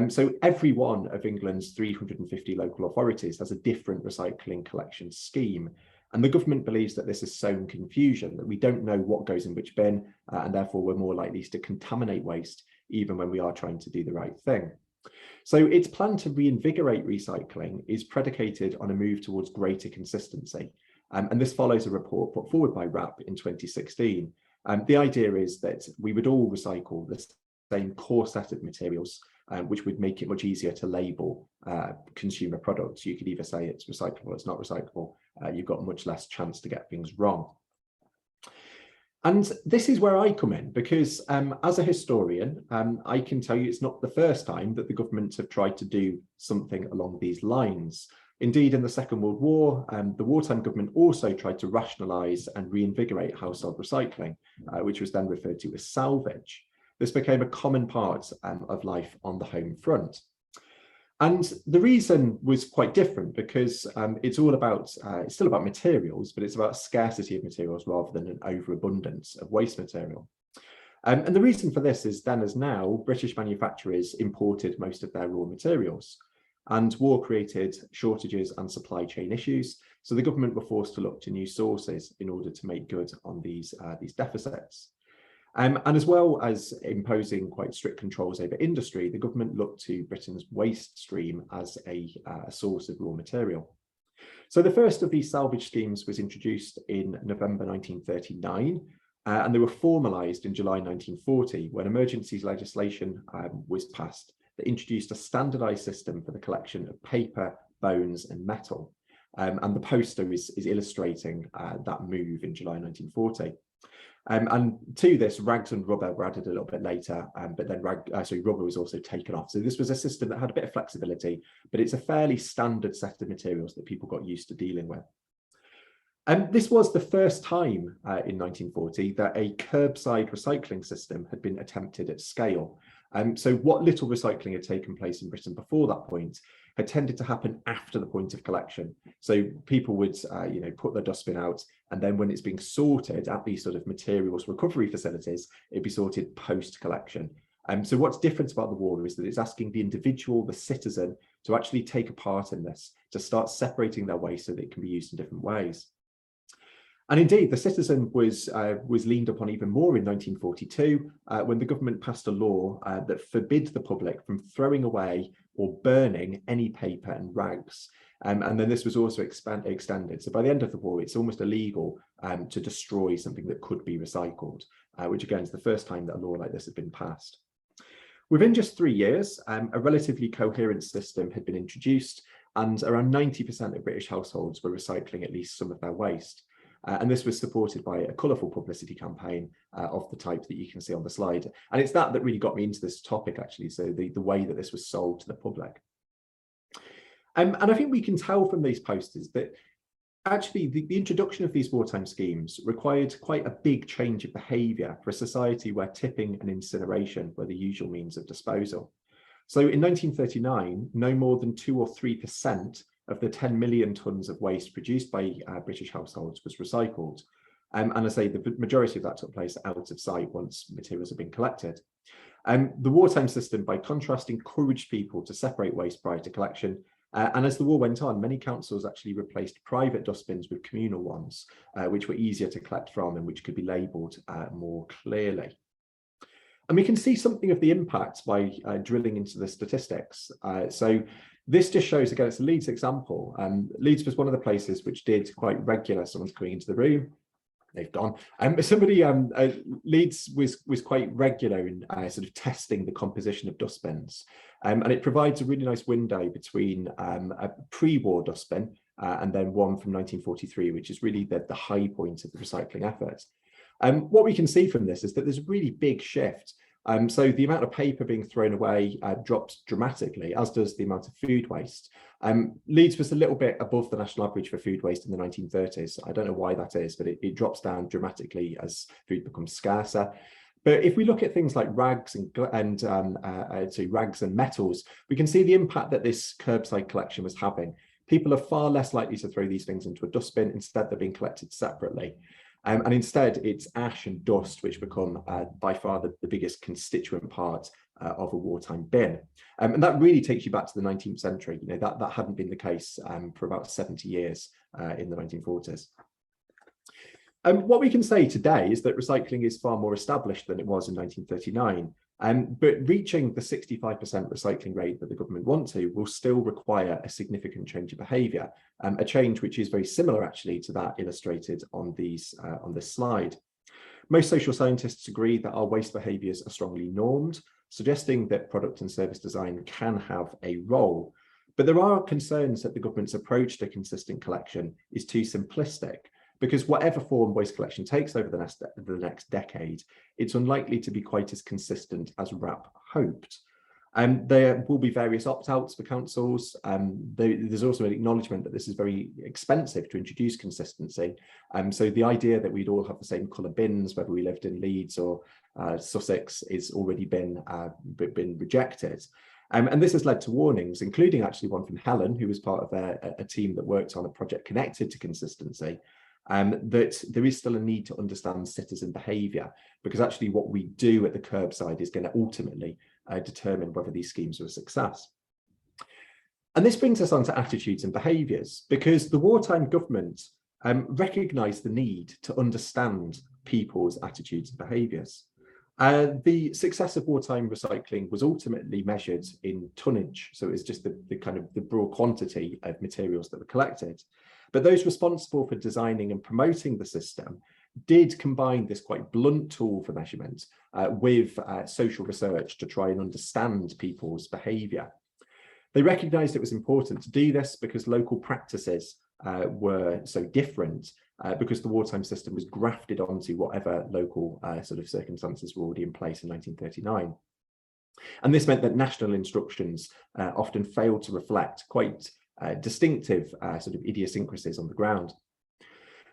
So every one of England's 350 local authorities has a different recycling collection scheme. And the government believes that this has sown confusion, that we don't know what goes in which bin, and therefore we're more likely to contaminate waste, even when we are trying to do the right thing. So its plan to reinvigorate recycling is predicated on a move towards greater consistency. And this follows a report put forward by WRAP in 2016. The idea is that we would all recycle the same core set of materials, which would make it much easier to label consumer products. You could either say it's recyclable, it's not recyclable. You've got much less chance to get things wrong. And this is where I come in, because as a historian, I can tell you it's not the first time that the government have tried to do something along these lines. Indeed, in the Second World War, the wartime government also tried to rationalise and reinvigorate household recycling, which was then referred to as salvage. This became a common part of life on the home front. And the reason was quite different because it's still about materials, but it's about scarcity of materials rather than an overabundance of waste material. And the reason for this is then as now, British manufacturers imported most of their raw materials. And war created shortages and supply chain issues. So the government were forced to look to new sources in order to make good on these deficits. And as well as imposing quite strict controls over industry, the government looked to Britain's waste stream as a source of raw material. So the first of these salvage schemes was introduced in November 1939, and they were formalised in July 1940 when emergency legislation was passed that introduced a standardised system for the collection of paper, bones and metal. And the poster is illustrating that move in July 1940. And to this, rags and rubber were added a little bit later, but then rubber was also taken off. So this was a system that had a bit of flexibility, but it's a fairly standard set of materials that people got used to dealing with. And this was the first time in 1940 that a curbside recycling system had been attempted at scale. So what little recycling had taken place in Britain before that point had tended to happen after the point of collection. So people would, put their dustbin out, and then when it's being sorted at these sort of materials recovery facilities, it'd be sorted post-collection. So what's different about the war is that it's asking the individual, the citizen, to actually take a part in this, to start separating their waste so that it can be used in different ways. And indeed, the citizen was leaned upon even more in 1942 when the government passed a law that forbid the public from throwing away or burning any paper and rags. And then this was also extended. So by the end of the war, it's almost illegal to destroy something that could be recycled, which again is the first time that a law like this had been passed. Within just 3 years, a relatively coherent system had been introduced, and around 90% of British households were recycling at least some of their waste. And this was supported by a colourful publicity campaign of the type that you can see on the slide. And it's that really got me into this topic, actually, so the way that this was sold to the public. And I think we can tell from these posters that actually the introduction of these wartime schemes required quite a big change of behaviour for a society where tipping and incineration were the usual means of disposal. So in 1939, no more than 2 or 3% of the 10 million tonnes of waste produced by British households was recycled. And I say the majority of that took place out of sight once materials had been collected. The wartime system, by contrast, encouraged people to separate waste prior to collection. And as the war went on, many councils actually replaced private dustbins with communal ones, which were easier to collect from and which could be labelled more clearly. And we can see something of the impact by drilling into the statistics. So this just shows, again, it's a Leeds example. Leeds was one of the places which did quite regular, someone's coming into the room, they've gone. Leeds was quite regular in sort of testing the composition of dustbins. And it provides a really nice window between a pre-war dustbin and then one from 1943, which is really the high point of the recycling effort. What we can see from this is that there's a really big shift. So the amount of paper being thrown away drops dramatically, as does the amount of food waste. Leeds was a little bit above the national average for food waste in the 1930s. I don't know why that is, but it drops down dramatically as food becomes scarcer. But if we look at things like rags rags and metals, we can see the impact that this curbside collection was having. People are far less likely to throw these things into a dustbin. Instead, they're being collected separately. And instead, it's ash and dust which become by far the biggest constituent part of a wartime bin. And that really takes you back to the 19th century. You know, that hadn't been the case for about 70 years in the 1940s. What we can say today is that recycling is far more established than it was in 1939. But reaching the 65% recycling rate that the government want to will still require a significant change of behaviour, a change which is very similar actually to that illustrated on this slide. Most social scientists agree that our waste behaviours are strongly normed, suggesting that product and service design can have a role. But there are concerns that the government's approach to consistent collection is too simplistic, because whatever form waste collection takes over the next decade, it's unlikely to be quite as consistent as RAP hoped. There will be various opt-outs for councils. There's also an acknowledgement that this is very expensive to introduce consistency. So the idea that we'd all have the same colour bins, whether we lived in Leeds or Sussex, is already been rejected. And this has led to warnings, including actually one from Helen, who was part of a team that worked on a project connected to consistency. That there is still a need to understand citizen behaviour, because actually what we do at the curbside is going to ultimately determine whether these schemes are a success. And this brings us on to attitudes and behaviours, because the wartime government recognised the need to understand people's attitudes and behaviours. The success of wartime recycling was ultimately measured in tonnage, so it's just the kind of the broad quantity of materials that were collected. But those responsible for designing and promoting the system did combine this quite blunt tool for measurement with social research to try and understand people's behaviour. They recognised it was important to do this because local practices were so different, because the wartime system was grafted onto whatever local sort of circumstances were already in place in 1939. And this meant that national instructions often failed to reflect quite distinctive sort of idiosyncrasies on the ground.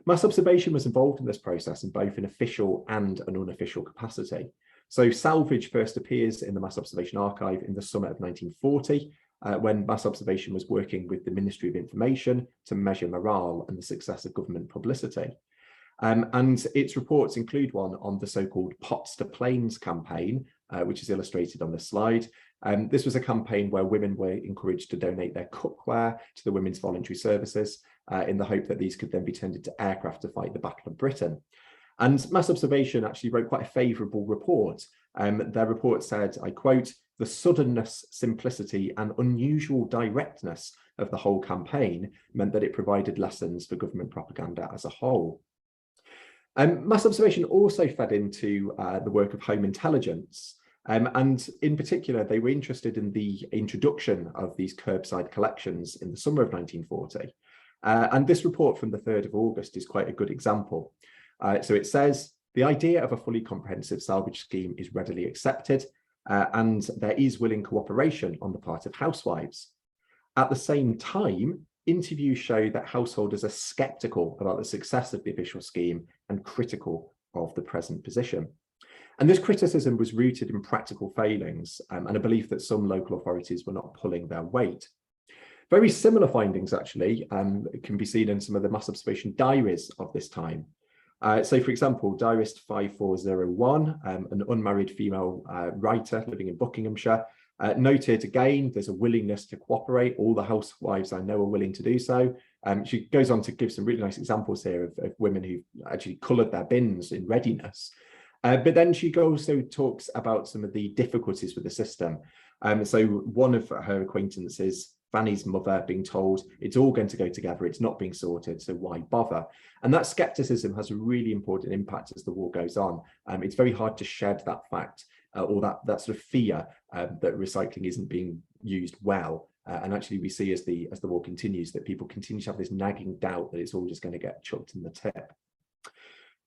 Mass observation was involved in this process in both an official and an unofficial capacity. So salvage first appears in the Mass Observation Archive in the summer of 1940, when Mass Observation was working with the Ministry of Information to measure morale and the success of government publicity. And its reports include one on the so-called Pots to Plains campaign, which is illustrated on this slide. This was a campaign where women were encouraged to donate their cookware to the Women's Voluntary Services in the hope that these could then be turned into aircraft to fight the Battle of Britain. And Mass Observation actually wrote quite a favourable report. Their report said, I quote, "The suddenness, simplicity and unusual directness of the whole campaign meant that it provided lessons for government propaganda as a whole." Mass observation also fed into the work of home intelligence. And in particular, they were interested in the introduction of these curbside collections in the summer of 1940. And this report from the 3rd of August is quite a good example. So it says, the idea of a fully comprehensive salvage scheme is readily accepted, and there is willing cooperation on the part of housewives. At the same time, interviews show that householders are sceptical about the success of the official scheme and critical of the present position. And this criticism was rooted in practical failings and a belief that some local authorities were not pulling their weight. Very similar findings, actually, can be seen in some of the mass observation diaries of this time. So, for example, diarist 5401, an unmarried female writer living in Buckinghamshire, noted again, there's a willingness to cooperate. All the housewives I know are willing to do so. She goes on to give some really nice examples here of women who actually coloured their bins in readiness. But then she also talks about some of the difficulties with the system. So one of her acquaintances, Fanny's mother, being told it's all going to go together, it's not being sorted, so why bother? And that scepticism has a really important impact as the war goes on. It's very hard to shed that fact or that sort of fear that recycling isn't being used well. And actually we see as the war continues that people continue to have this nagging doubt that it's all just going to get chucked in the tip.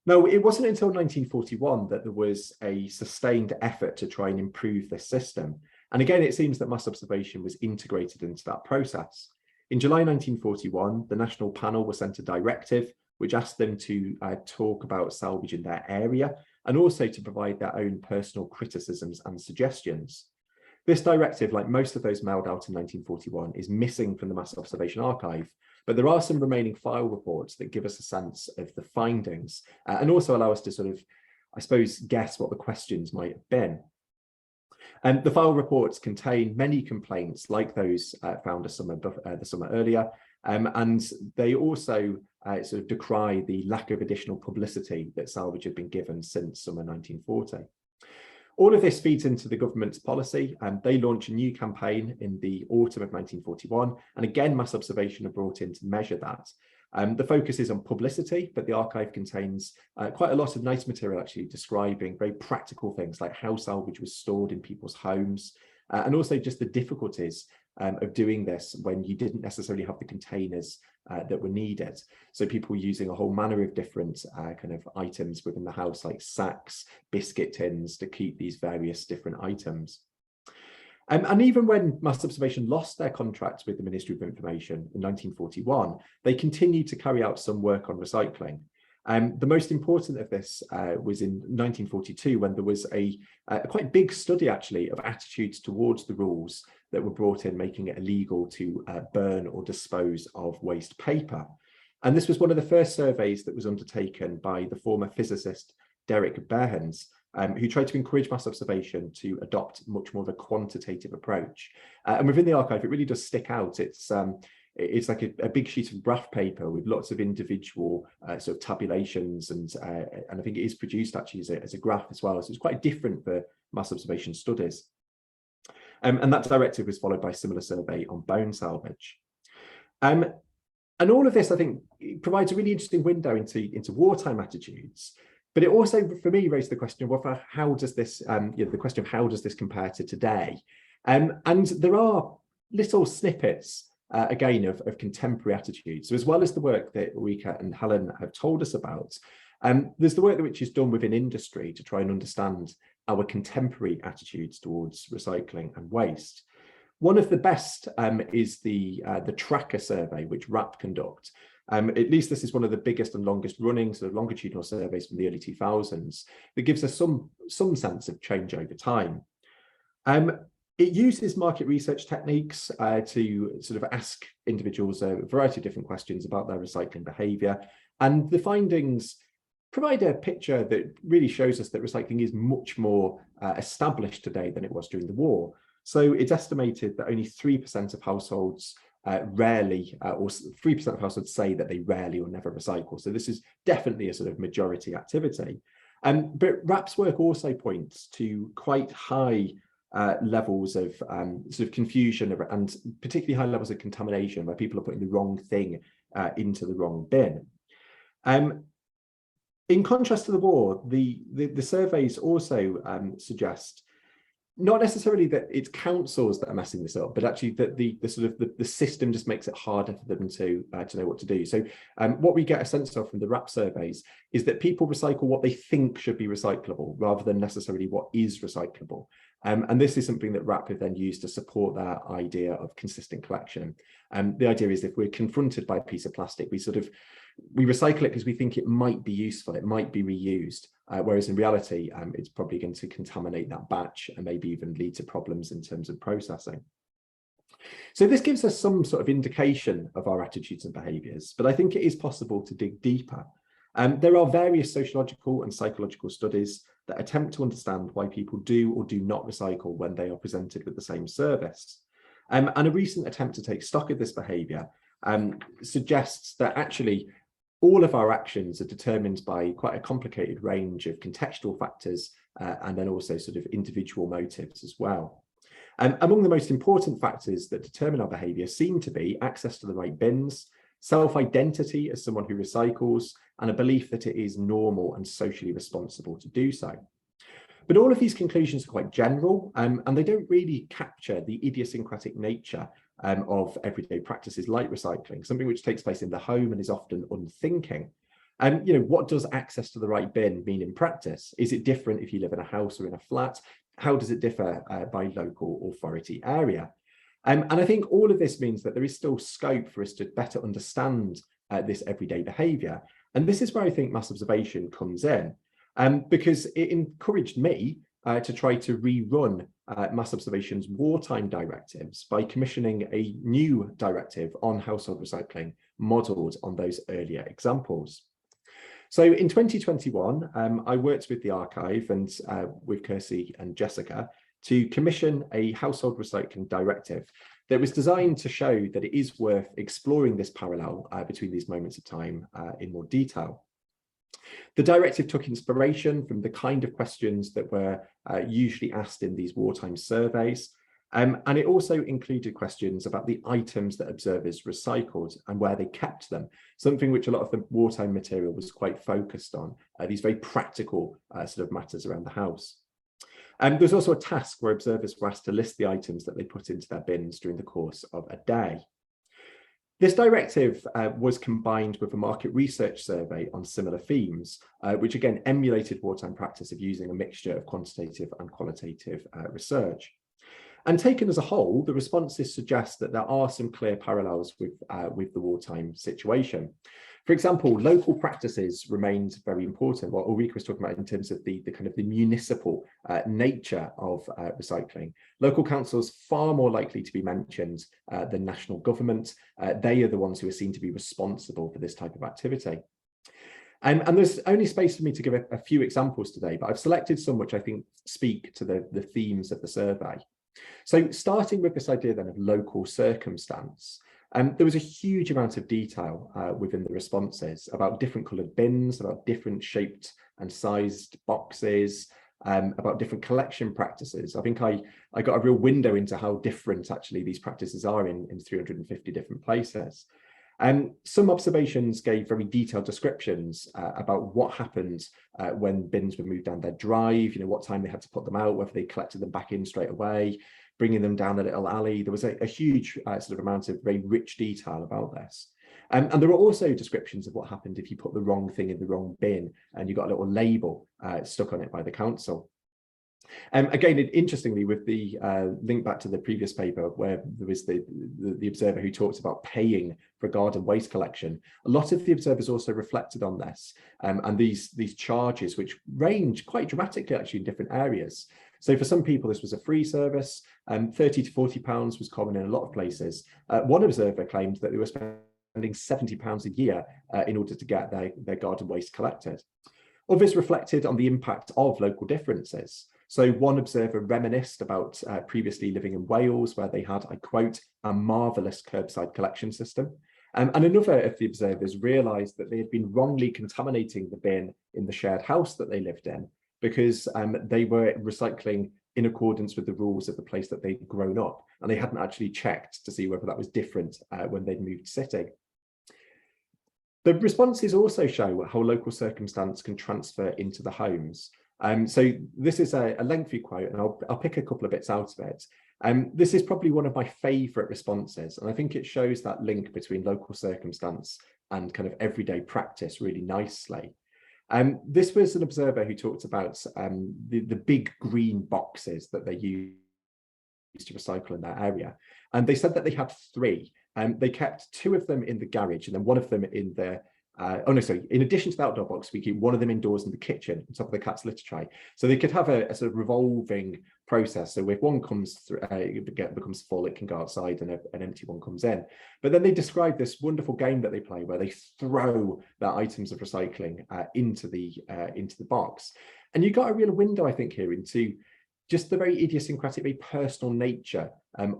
No, it wasn't until 1941 that there was a sustained effort to try and improve this system. And again, it seems that mass observation was integrated into that process. In July 1941, the National Panel was sent a directive which asked them to talk about salvage in their area and also to provide their own personal criticisms and suggestions. This directive, like most of those mailed out in 1941, is missing from the mass observation archive, but there are some remaining file reports that give us a sense of the findings and also allow us to sort of, I suppose, guess what the questions might have been. And the file reports contain many complaints like those found the summer earlier, and they also sort of decry the lack of additional publicity that salvage had been given since summer 1940. All of this feeds into the government's policy, and they launch a new campaign in the autumn of 1941, and again mass observation are brought in to measure that. The focus is on publicity, but the archive contains quite a lot of nice material actually describing very practical things like how salvage was stored in people's homes, and also just the difficulties of doing this when you didn't necessarily have the containers that were needed. So people using a whole manner of different kind of items within the house, like sacks, biscuit tins, to keep these various different items. And even when mass observation lost their contract with the Ministry of Information in 1941, they continued to carry out some work on recycling. The most important of this was in 1942, when there was a quite big study actually of attitudes towards the rules that were brought in, making it illegal to burn or dispose of waste paper. And this was one of the first surveys that was undertaken by the former physicist Derek Behrens, who tried to encourage mass observation to adopt much more of a quantitative approach. And within the archive, it really does stick out. It's like a big sheet of graph paper with lots of individual sort of tabulations, and I think it is produced actually as a graph as well. So it's quite different for mass observation studies. And that directive was followed by a similar survey on bone salvage. And all of this, I think, provides a really interesting window into wartime attitudes. But it also, for me, raised the question of, well, how does this, the question of how does this compare to today? And there are little snippets, again, of contemporary attitudes. So as well as the work that Ulrike and Helen have told us about, there's the work which is done within industry to try and understand our contemporary attitudes towards recycling and waste. One of the best is the tracker survey, which RAP conduct. At least this is one of the biggest and longest running sort of longitudinal surveys from the early 2000s that gives us some sense of change over time. It uses market research techniques to sort of ask individuals a variety of different questions about their recycling behaviour, and the findings provide a picture that really shows us that recycling is much more established today than it was during the war. So it's estimated that only 3% of households rarely, or 3% of households say that they rarely or never recycle. So this is definitely a sort of majority activity. But RAP's work also points to quite high levels of sort of confusion and particularly high levels of contamination, where people are putting the wrong thing into the wrong bin. In contrast to the war, the surveys also suggest not necessarily that it's councils that are messing this up, but actually that the sort of the system just makes it harder for them to know what to do. So what we get a sense of from the RAP surveys is that people recycle what they think should be recyclable rather than necessarily what is recyclable. And this is something that RAP have then used to support their idea of consistent collection. The idea is if we're confronted by a piece of plastic, we recycle it because we think it might be useful, it might be reused, whereas in reality, it's probably going to contaminate that batch and maybe even lead to problems in terms of processing. So this gives us some sort of indication of our attitudes and behaviours, but I think it is possible to dig deeper. There are various sociological and psychological studies that attempt to understand why people do or do not recycle when they are presented with the same service. And a recent attempt to take stock of this behaviour suggests that actually all of our actions are determined by quite a complicated range of contextual factors and then also sort of individual motives as well. Among the most important factors that determine our behaviour seem to be access to the right bins, self-identity as someone who recycles, and a belief that it is normal and socially responsible to do so. But all of these conclusions are quite general and they don't really capture the idiosyncratic nature of everyday practices like recycling, something which takes place in the home and is often unthinking. What does access to the right bin mean in practice? Is it different if you live in a house or in a flat? How does it differ by local authority area? And I think all of this means that there is still scope for us to better understand this everyday behaviour. And this is where I think mass observation comes in, because it encouraged me to try to rerun mass observation's wartime directives by commissioning a new directive on household recycling modelled on those earlier examples. So in 2021, I worked with the archive and with Kirsty and Jessica to commission a household recycling directive that was designed to show that it is worth exploring this parallel between these moments of time in more detail. The directive took inspiration from the kind of questions that were usually asked in these wartime surveys, and it also included questions about the items that observers recycled and where they kept them, something which a lot of the wartime material was quite focused on, these very practical sort of matters around the house. There's also a task where observers were asked to list the items that they put into their bins during the course of a day. This directive was combined with a market research survey on similar themes, which again emulated wartime practice of using a mixture of quantitative and qualitative research. And taken as a whole, the responses suggest that there are some clear parallels with the wartime situation. For example, local practices remained very important. What Ulrike was talking about in terms of the kind of the municipal nature of recycling. Local councils far more likely to be mentioned than national government. They are the ones who are seen to be responsible for this type of activity. And there's only space for me to give a few examples today, but I've selected some which I think speak to the themes of the survey. So starting with this idea then of local circumstance, there was a huge amount of detail within the responses about different coloured bins, about different shaped and sized boxes, about different collection practices. I think I got a real window into how different actually these practices are in 350 different places. Some observations gave very detailed descriptions about what happened when bins were moved down their drive, what time they had to put them out, whether they collected them back in straight away, bringing them down a little alley. There was a huge sort of amount of very rich detail about this. And there were also descriptions of what happened if you put the wrong thing in the wrong bin and you got a little label stuck on it by the council. Again, interestingly, with the link back to the previous paper where there was the observer who talked about paying for garden waste collection, a lot of the observers also reflected on this and these charges, which range quite dramatically actually in different areas. So for some people, this was a free service, 30 to 40 pounds was common in a lot of places. One observer claimed that they were spending 70 pounds a year in order to get their garden waste collected. Others reflected on the impact of local differences. So one observer reminisced about previously living in Wales, where they had, I quote, a marvellous curbside collection system. And another of the observers realised that they had been wrongly contaminating the bin in the shared house that they lived in, because they were recycling in accordance with the rules of the place that they'd grown up, and they hadn't actually checked to see whether that was different when they'd moved city. The responses also show how local circumstance can transfer into the homes. So this is a lengthy quote, and I'll pick a couple of bits out of it. This is probably one of my favourite responses, and I think it shows that link between local circumstance and kind of everyday practice really nicely. This was an observer who talked about the big green boxes that they use to recycle in their area, and they said that they had 3. They kept 2 of them in the garage and then 1 of them in the in addition to the outdoor box, we keep 1 of them indoors in the kitchen on top of the cat's litter tray, so they could have a sort of revolving process. So if one comes through, it becomes full, it can go outside, and an empty one comes in. But then they describe this wonderful game that they play where they throw their items of recycling into the box, and you got a real window, I think, here into just the very idiosyncratic, very personal nature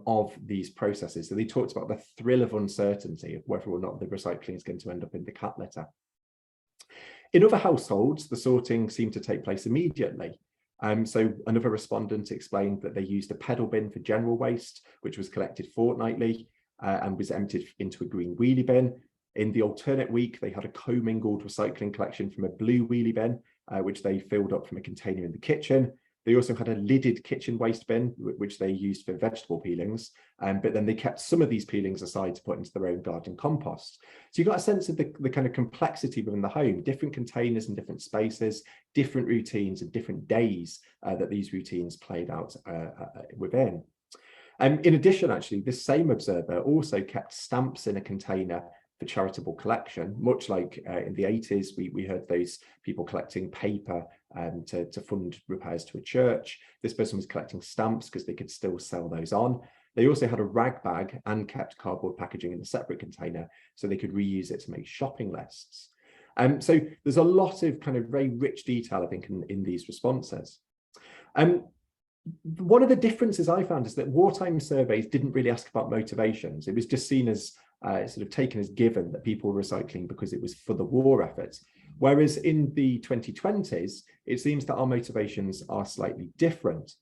of these processes. So they talked about the thrill of uncertainty of whether or not the recycling is going to end up in the cat litter. In other households, the sorting seemed to take place immediately. So another respondent explained that they used a pedal bin for general waste, which was collected fortnightly and was emptied into a green wheelie bin. In the alternate week, they had a commingled recycling collection from a blue wheelie bin, which they filled up from a container in the kitchen. They also had a lidded kitchen waste bin, which they used for vegetable peelings, but then they kept some of these peelings aside to put into their own garden compost. So you got a sense of the kind of complexity within the home, different containers and different spaces, different routines and different days that these routines played out within. In addition, actually, this same observer also kept stamps in a container for charitable collection, much like in the 80s, we heard those people collecting paper to fund repairs to a church. This person was collecting stamps because they could still sell those on. They also had a rag bag and kept cardboard packaging in a separate container so they could reuse it to make shopping lists. So there's a lot of kind of very rich detail, I think, in these responses. One of the differences I found is that wartime surveys didn't really ask about motivations. It was just seen as sort of taken as given that people were recycling because it was for the war effort. Whereas in the 2020s, it seems that our motivations are slightly different.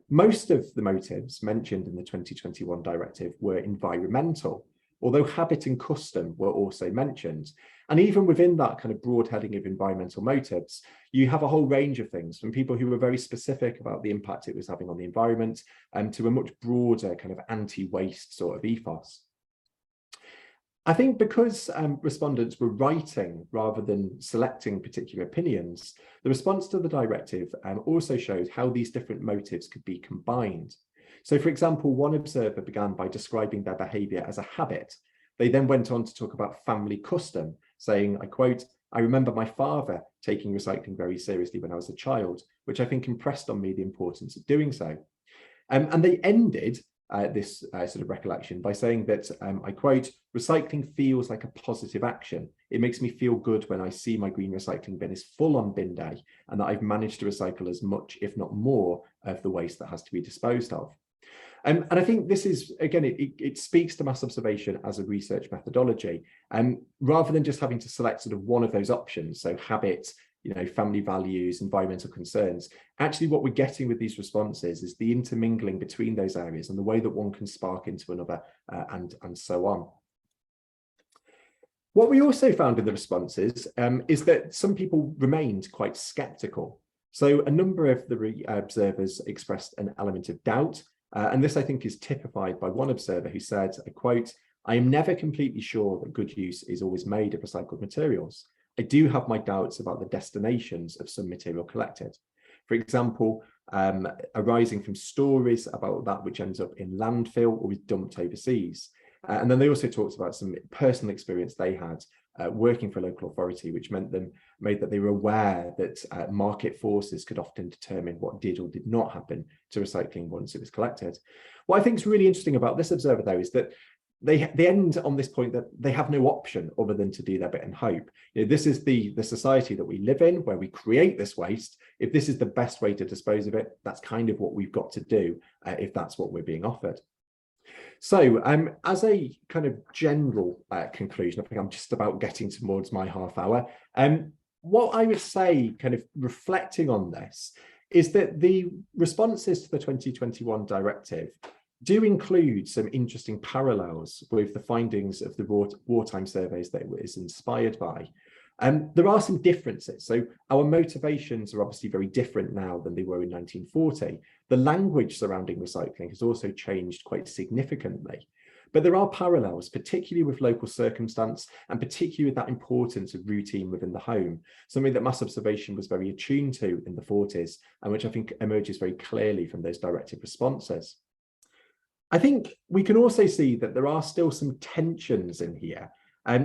Most of the motives mentioned in the 2021 directive were environmental, although habit and custom were also mentioned. And even within that kind of broad heading of environmental motives, you have a whole range of things, from people who were very specific about the impact it was having on the environment to a much broader kind of anti-waste sort of ethos. I think because respondents were writing rather than selecting particular opinions, the response to the directive also showed how these different motives could be combined. So, for example, one observer began by describing their behaviour as a habit. They then went on to talk about family custom, saying, I quote, "I remember my father taking recycling very seriously when I was a child, which I think impressed on me the importance of doing so." And they ended this sort of recollection by saying that, I quote, "Recycling feels like a positive action. It makes me feel good when I see my green recycling bin is full on bin day and that I've managed to recycle as much, if not more, of the waste that has to be disposed of." And I think this is, again, it speaks to mass observation as a research methodology, rather than just having to select sort of one of those options, so habit, family values, environmental concerns. Actually, what we're getting with these responses is the intermingling between those areas and the way that one can spark into another and so on. What we also found in the responses is that some people remained quite skeptical. So a number of the observers expressed an element of doubt. And this, I think, is typified by one observer who said, I quote, "I am never completely sure that good use is always made of recycled materials. I do have my doubts about the destinations of some material collected. For example, arising from stories about that which ends up in landfill or is dumped overseas." And then they also talked about some personal experience they had working for a local authority, which made that they were aware that market forces could often determine what did or did not happen to recycling once it was collected. What I think is really interesting about this observer, though, is that they end on this point that they have no option other than to do their bit and hope. This is the society that we live in, where we create this waste. If this is the best way to dispose of it, that's kind of what we've got to do if that's what we're being offered. So as a kind of general conclusion, I think I'm just about getting towards my half hour. What I would say, kind of reflecting on this, is that the responses to the 2021 directive do include some interesting parallels with the findings of the wartime surveys that it was inspired by. There are some differences. So our motivations are obviously very different now than they were in 1940. The language surrounding recycling has also changed quite significantly. But there are parallels, particularly with local circumstance and particularly with that importance of routine within the home, something that mass observation was very attuned to in the 40s and which I think emerges very clearly from those directive responses. I think we can also see that there are still some tensions in here,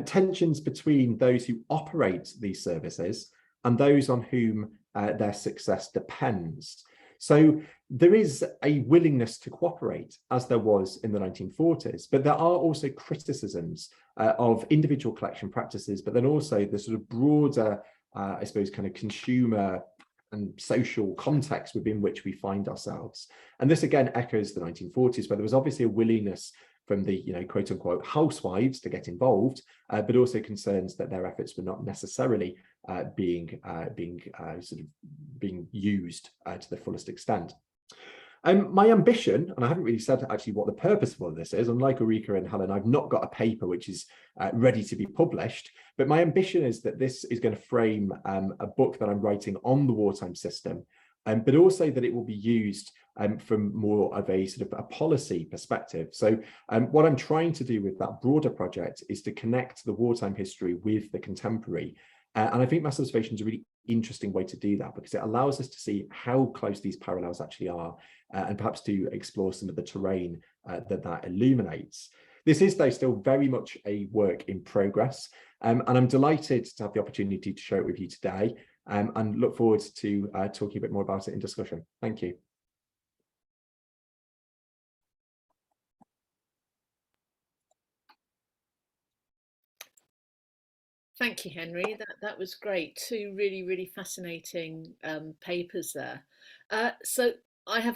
tensions between those who operate these services and those on whom their success depends. So there is a willingness to cooperate, as there was in the 1940s, but there are also criticisms of individual collection practices, but then also the sort of broader, I suppose, kind of consumer and social context within which we find ourselves. And this again echoes the 1940s, where there was obviously a willingness from the, quote unquote, housewives to get involved, but also concerns that their efforts were not necessarily being used to the fullest extent. My ambition, and I haven't really said actually what the purpose for this is, unlike Ulrike and Helen, I've not got a paper which is ready to be published, but my ambition is that this is going to frame a book that I'm writing on the wartime system, but also that it will be used from more of a sort of a policy perspective. So what I'm trying to do with that broader project is to connect the wartime history with the contemporary. And I think mass observation is a really interesting way to do that, because it allows us to see how close these parallels actually are, and perhaps to explore some of the terrain that illuminates. This is, though, still very much a work in progress, and I'm delighted to have the opportunity to share it with you today, and look forward to talking a bit more about it in discussion. Thank you. Thank you, Henry. That was great. Two really, really fascinating papers there. So I have